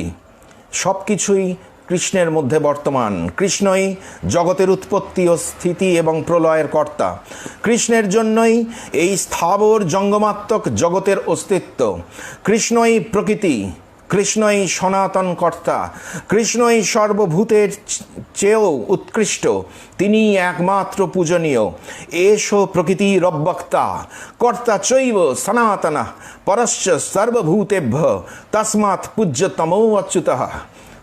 S1: সব কিছুই কৃষ্ণের মধ্যে বর্তমান। কৃষ্ণই জগতের উৎপত্তি ও স্থিতি এবং প্রলয়ের কর্তা। কৃষ্ণের জন্যই এই স্থাবর জঙ্গমাত্মক জগতের অস্তিত্ব। কৃষ্ণই প্রকৃতি, কৃষ্ণই সনাতন কর্তা, কৃষ্ণই সর্বভূতের চেয়েও উৎকৃষ্ট, তিনি একমাত্র পূজনীয়। এষো প্রকৃতিরব্যক্তা কর্তা চৈব সনাতন পরশ্চ সর্বভূতেভ্য তস্মাৎ পূজ্যতমো অচ্যুতঃ।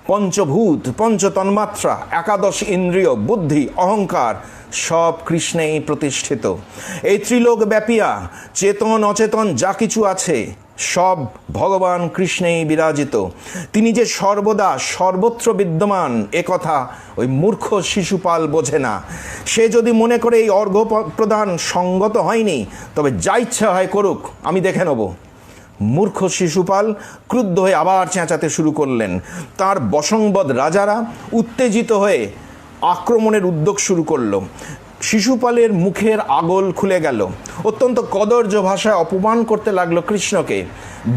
S1: পঞ্চভূত, পঞ্চতন্মাত্রা, একাদশ ইন্দ্রিয়, বুদ্ধি, অহংকার সব কৃষ্ণেই প্রতিষ্ঠিত। এই ত্রিলোক ব্যাপিয়া চেতন অচেতন যা কিছু আছে সব ভগবান কৃষ্ণেই বিরাজিত। তিনি যে সর্বদা সর্বত্র বিদ্যমান একথা ওই মূর্খ শিশুপাল বোঝে না। সে যদি মনে করে এই অর্ঘ্য প্রদান সঙ্গত হয়নি, তবে যা ইচ্ছা হয় করুক, আমি দেখে নেব। মূর্খ শিশুপাল ক্রুদ্ধ হয়ে আবার চেঁচাতে শুরু করলেন। তার বশংবদ রাজারা উত্তেজিত হয়ে আক্রমণের উদ্যোগ শুরু করল। শিশুপালের মুখের আগল খুলে গেল। অত্যন্ত কদর্য ভাষায় অপমান করতে লাগলো কৃষ্ণকে।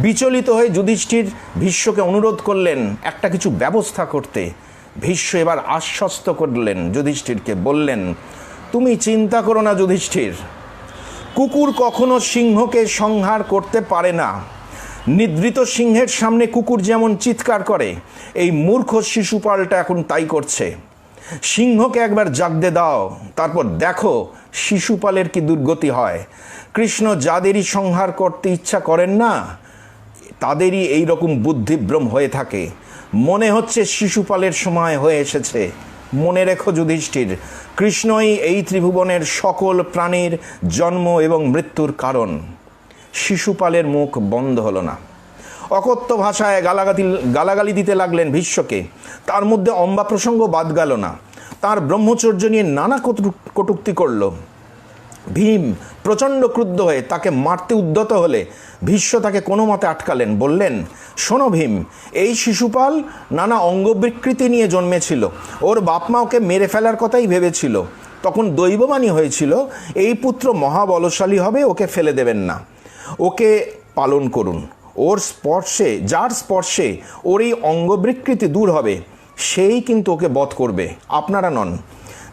S1: বিচলিত হয়ে যুধিষ্ঠির ভীষ্মকে অনুরোধ করলেন একটা কিছু ব্যবস্থা করতে। ভীষ্ম এবার আশ্বস্ত করলেন যুধিষ্ঠিরকে, বললেন, তুমি চিন্তা করো না যুধিষ্ঠির, কুকুর কখনো সিংহকে সংহার করতে পারে না। নিদ্রিত সিংহের সামনে কুকুর যেমন চিৎকার করে, এই মূর্খ শিশুপালটা এখন তাই করছে। সিংহকে একবার জাগতে দাও, তারপর দেখো শিশুপালের কি দুর্গতি হয়। কৃষ্ণ যাদেরই সংহার করতে ইচ্ছা করেন না, তাদেরই এই রকম বুদ্ধিভ্রম হয়ে থাকে। মনে হচ্ছে শিশুপালের সময় হয়ে এসেছে। মনে রেখো যুধিষ্ঠির, কৃষ্ণই এই ত্রিভুবনের সকল প্রাণীর জন্ম এবং মৃত্যুর কারণ। শিশুপালের মুখ বন্ধ হলো না। অকথ্য ভাষায় গালাগালি দিতে লাগলেন ভীষ্মকে। তার মধ্যে অম্বা প্রসঙ্গ বাদ গেল না। তার ব্রহ্মচর্য নিয়ে নানা কটূক্তি করল। ভীম প্রচণ্ড ক্রুদ্ধ হয়ে তাকে মারতে উদ্যত হলে ভীষ্ম তাকে কোনো মতে আটকালেন। বললেন, শোনো ভীম, এই শিশুপাল নানা অঙ্গবিকৃতি নিয়ে জন্মেছিল। ওর বাপমা ওকে মেরে ফেলার কথাই ভেবেছিল। তখন দৈববাণী হয়েছিল এই পুত্র মহাবলশালী হবে, ওকে ফেলে দেবেন না, ওকে পালন করুন। যার স্পর্শে ওর এই অঙ্গবিকৃতি দূর হবে, সেই কিন্তু ওকে বধ করবে, আপনারা নন।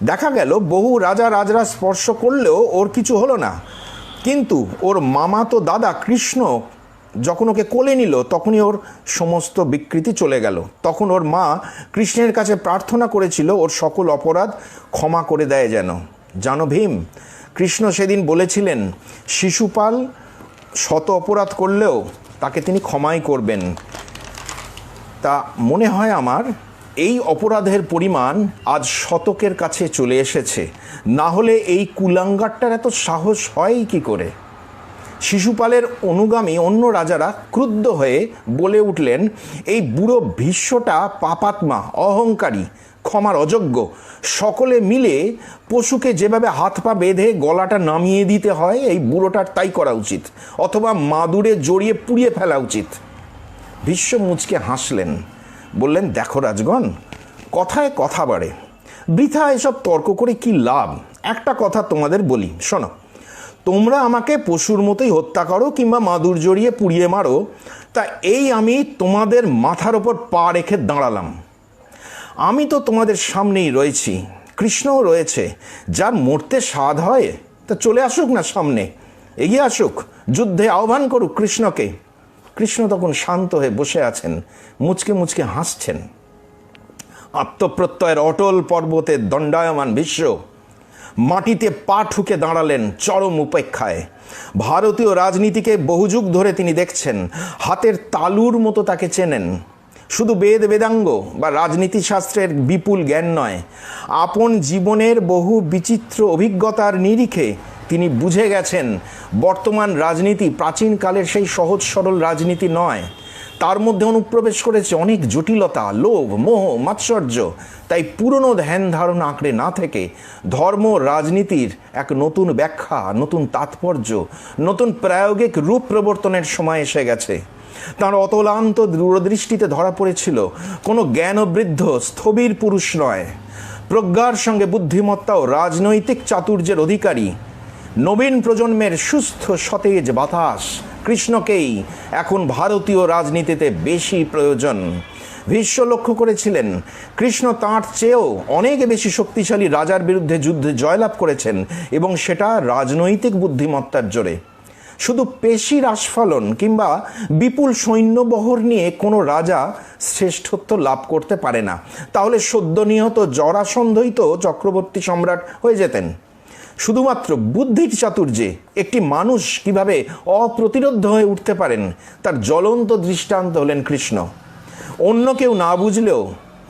S1: দেখা গেল বহু রাজরা স্পর্শ করলেও ওর কিছু হলো না। কিন্তু ওর মামাতো দাদা কৃষ্ণ যখন ওকে কোলে নিল, তখনই ওর সমস্ত বিকৃতি চলে গেল। তখন ওর মা কৃষ্ণের কাছে প্রার্থনা করেছিল ওর সকল অপরাধ ক্ষমা করে দেয় যেন। জানো ভীম, কৃষ্ণ সেদিন বলেছিলেন শিশুপাল শত অপরাধ করলেও তাকে তিনি ক্ষমাই করবেন। তা মনে হয় আমার এই অপরাধের পরিমাণ আজ শতকের কাছে চলে এসেছে। না হলে এই কুলাঙ্গারটার এত সাহস হয় কি করে? শিশুপালের অনুগামী অন্য রাজারা ক্রুদ্ধ হয়ে বলে উঠলেন, এই বুড়ো ভীষ্মটা পাপাত্মা, অহংকারী, ক্ষমার অযোগ্য। সকলে মিলে পশুকে যেভাবে হাত পা বেঁধে গলাটা নামিয়ে দিতে হয়, এই বুড়োটার তাই করা উচিত, অথবা মাদুরে জড়িয়ে পুড়িয়ে ফেলা উচিত। ভীষ্ম মুচকে হাসলেন, বললেন, দেখো রাজগণ, কথায় কথা বাড়ে, বৃথা এসব তর্ক করে কি লাভ? একটা কথা তোমাদের বলি, শোনো। তোমরা আমাকে পশুর মতোই হত্যা করো কিংবা মাদুর জড়িয়ে পুড়িয়ে মারো, তা এই আমি তোমাদের মাথার ওপর পা রেখে দাঁড়ালাম। আমি তো তোমাদের সামনেই রয়েছি, কৃষ্ণও রয়েছে। যার মরতে স্বাদ হয় তা চলে আসুক না সামনে, এগিয়ে আসুক, যুদ্ধে আহ্বান করুক কৃষ্ণকে। কৃষ্ণ তখন শান্ত হয়ে বসে আছেন, মুচকে মুচকে হাসছেন। আত্মপ্রত্যয়ের অটল পর্বতে দণ্ডায়মান ভীষ্ম মাটিতে পা ঠুকে দাঁড়ালেন চরম উপেক্ষায়। ভারতীয় রাজনীতিকে বহুযুগ ধরে তিনি দেখছেন, হাতের তালুর মতো তাকে চেনেন। শুধু বেদ বেদাঙ্গ বা রাজনীতিশাস্ত্রের বিপুল জ্ঞান নয়, আপন জীবনের বহু বিচিত্র অভিজ্ঞতার নিরিখে তিনি বুঝে গেছেন বর্তমান রাজনীতি প্রাচীনকালের সেই সহজ সরল রাজনীতি নয়। তার মধ্যে অনুপ্রবেশ করেছে অনেক জটিলতা, লোভ, মোহ, মাৎসর্য। তাই পুরনো ধ্যান ধারণা আঁকড়ে না থেকে ধর্ম রাজনীতির এক নতুন ব্যাখ্যা, নতুন তাৎপর্য, নতুন প্রায়োগিক রূপ প্রবর্তনের সময় এসে গেছে। তাঁর অতলান্ত দূরদৃষ্টিতে ধরা পড়েছিল কোনো জ্ঞানবৃদ্ধ স্থবির পুরুষ নয়, প্রজ্ঞার সঙ্গে বুদ্ধিমত্তা ও রাজনৈতিক চাতুর্যের অধিকারী নবীন প্রজন্মের সুস্থ সতেজ বাতাস কৃষ্ণকেই এখন ভারতীয় রাজনীতিতে বেশি প্রয়োজন। ভীষ্ম লক্ষ্য করেছিলেন কৃষ্ণ তাঁর চেয়েও অনেক বেশি শক্তিশালী রাজার বিরুদ্ধে যুদ্ধে জয়লাভ করেছেন, এবং সেটা রাজনৈতিক বুদ্ধিমত্তার জোরে। শুধু পেশির আস্ফালন কিংবা বিপুল সৈন্যবহর নিয়ে কোনো রাজা শ্রেষ্ঠত্ব লাভ করতে পারে না। তাহলে সদ্য নিহত জরাসন্ধই তো চক্রবর্তী সম্রাট হয়ে যেতেন। শুধুমাত্র বুদ্ধির চাতুর্যে একটি মানুষ কিভাবে অপ্রতিরোধ্য হয়ে উঠতে পারেন তার জ্বলন্ত দৃষ্টান্ত হলেন কৃষ্ণ। অন্য কেউ না বুঝলেও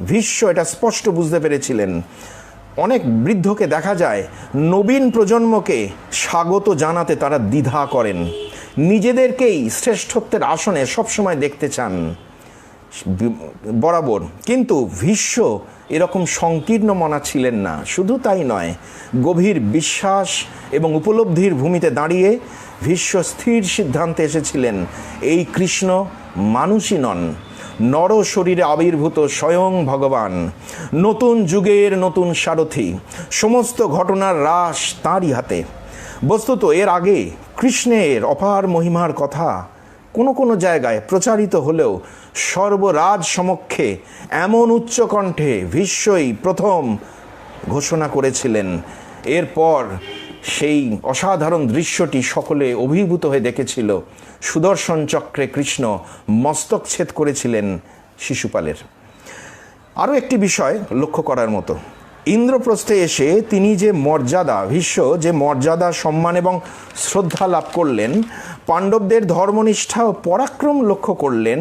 S1: ভীষ্ম এটা স্পষ্ট বুঝতে পেরেছিলেন। অনেক বৃদ্ধকে দেখা যায় নবীন প্রজন্মকে স্বাগত জানাতে তারা দ্বিধা করেন, নিজেদেরকেই শ্রেষ্ঠত্বের আসনে সবসময় দেখতে চান বরাবর। কিন্তু ভীষ্ম এরকম সংকীর্ণ মনা ছিলেন না। শুধু তাই নয়, গভীর বিশ্বাস এবং উপলব্ধির ভূমিতে দাঁড়িয়ে ভীষ্ম স্থির সিদ্ধান্তে এসেছিলেন এই কৃষ্ণ মানুষই নন, নর শরীরে আবির্ভূত স্বয়ং ভগবান, নতুন যুগের নতুন সারথি। সমস্ত ঘটনার রাশ তাঁরই হাতে। বস্তুত এর আগে কৃষ্ণের অপার মহিমার কথা কোনো কোনো জায়গায় প্রচারিত হলেও সর্বরাজ সমক্ষে এমন উচ্চকণ্ঠে ভীষ্মই প্রথম ঘোষণা করেছিলেন। এরপর সেই অসাধারণ দৃশ্যটি সকলে অভিভূত হয়ে দেখেছিল। সুদর্শন চক্রে কৃষ্ণ মস্তক ছেদ করেছিলেন শিশুপালের। আরও একটি বিষয় লক্ষ্য করার মতো, ইন্দ্রপ্রস্থে এসে তিনি যে মর্যাদা, ভীষ্ম যে মর্যাদা, সম্মান এবং শ্রদ্ধা লাভ করলেন, পাণ্ডবদের ধর্মনিষ্ঠা ও পরাক্রম লক্ষ্য করলেন,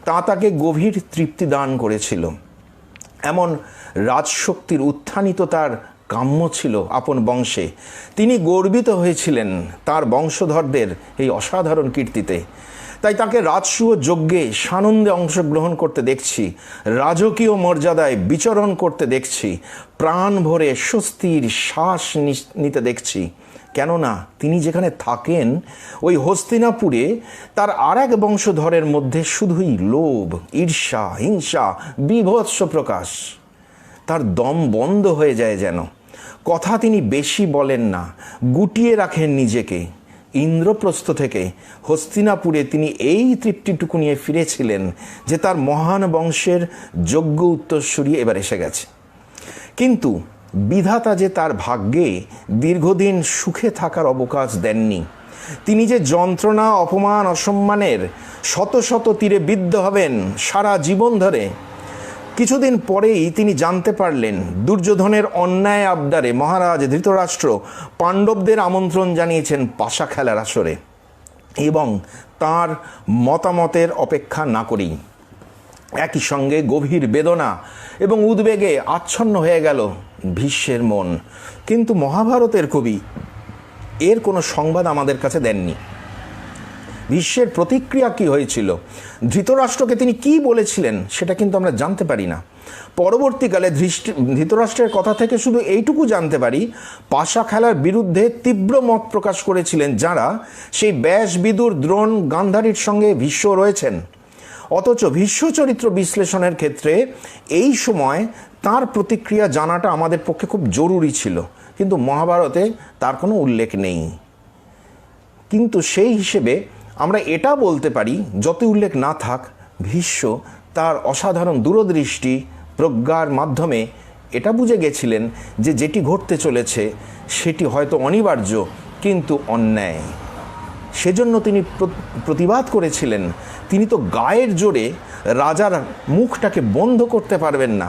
S1: তা তাকে গভীর তৃপ্তি দান করেছিল। এমন রাজশক্তির উত্থানিত তার কাম্য ছিল আপন বংশে। তিনি গর্বিত হয়েছিলেন তার বংশধরদের এই অসাধারণ কীর্তিতে। তাই তাকে রাজসূয় যজ্ঞে সানন্দে অংশগ্রহণ করতে দেখছি, রাজকীয় মর্যাদায় বিচরণ করতে দেখছি, প্রাণ ভরে স্বস্তির শ্বাস নিতে দেখছি। কেননা তিনি যেখানে থাকেন ওই হস্তিনাপুরে তার আর এক বংশধরের মধ্যে শুধুই লোভ, ঈর্ষা, হিংসা, বীভৎস প্রকাশ। তার দম বন্ধ হয়ে যায় যেন। কথা তিনি বেশি বলেন না, গুটিয়ে রাখেন নিজেকে। ইন্দ্রপ্রস্থ থেকে হস্তিনাপুরে তিনি এই তৃপ্তিটুকু নিয়ে ফিরেছিলেন যে তার মহান বংশের যোগ্য উত্তরসূরি এবার এসে গেছে। কিন্তু বিধাতা যে তার ভাগ্যে দীর্ঘদিন সুখে থাকার অবকাশ দেননি। তিনি যে যন্ত্রণা, অপমান, অসম্মানের শত শত তীরে বিদ্ধ হবেন সারা জীবন ধরে। কিছুদিন পরেই তিনি জানতে পারলেন দুর্যোধনের অন্যায় আবদারে মহারাজ ধৃতরাষ্ট্র পাণ্ডবদের আমন্ত্রণ জানিয়েছেন পাশা খেলার আসরে, এবং তার মতামতের অপেক্ষা না করেই একই সঙ্গে গভীর বেদনা এবং উদ্বেগে আচ্ছন্ন হয়ে গেল ভীষ্মের মন। কিন্তু মহাভারতের কবি এর কোনো সংবাদ আমাদের কাছে দেননি। ভীষ্মের প্রতিক্রিয়া কি হয়েছিল, ধৃতরাষ্ট্রকে তিনি কি বলেছিলেন, সেটা কিন্তু আমরা জানতে পারি না। পরবর্তীকালে ধৃতরাষ্ট্রের কথা থেকে শুধু এইটুকু জানতে পারি, পাশা খেলার বিরুদ্ধে তীব্র মত প্রকাশ করেছিলেন যারা, সেই ব্যাস, বিদুর, দ্রোণ, গান্ধারীর সঙ্গে ভীষ্ম রয়েছেন। অথচ ভীষ্ম চরিত্র বিশ্লেষণের ক্ষেত্রে এই সময় তার প্রতিক্রিয়া জানাটা আমাদের পক্ষে খুব জরুরি ছিল, কিন্তু মহাভারতে তার কোনো উল্লেখ নেই। কিন্তু সেই হিসেবে আমরা এটা বলতে পারি, যতই উল্লেখ না থাক, ভীষ্ম তার অসাধারণ দূরদৃষ্টি প্রজ্ঞার মাধ্যমে এটা বুঝে গেছিলেন যে যেটি ঘটতে চলেছে সেটি হয়তো অনিবার্য কিন্তু অন্যায়। সেজন্য তিনি প্রতিবাদ করেছিলেন। তিনি তো গায়ের জোরে রাজার মুখটাকে বন্ধ করতে পারবেন না,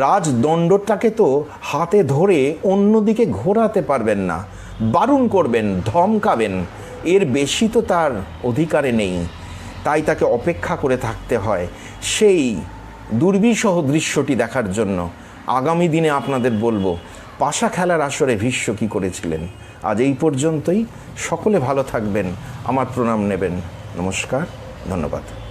S1: রাজদণ্ডটাকে তো হাতে ধরে অন্যদিকে ঘোরাতে পারবেন না, বারণ করবেন, ধমকাবেন, এর বেশি তো তার অধিকারে নেই। তাই তাকে অপেক্ষা করে থাকতে হয় সেই দুর্বিষহ দৃশ্যটি দেখার জন্য। আগামী দিনে আপনাদের বলবো পাশা খেলার আসরে ভীষ্ম কী করেছিলেন। আজ এই পর্যন্তই। সকলে ভালো থাকবেন, আমার প্রণাম নেবেন। নমস্কার, ধন্যবাদ।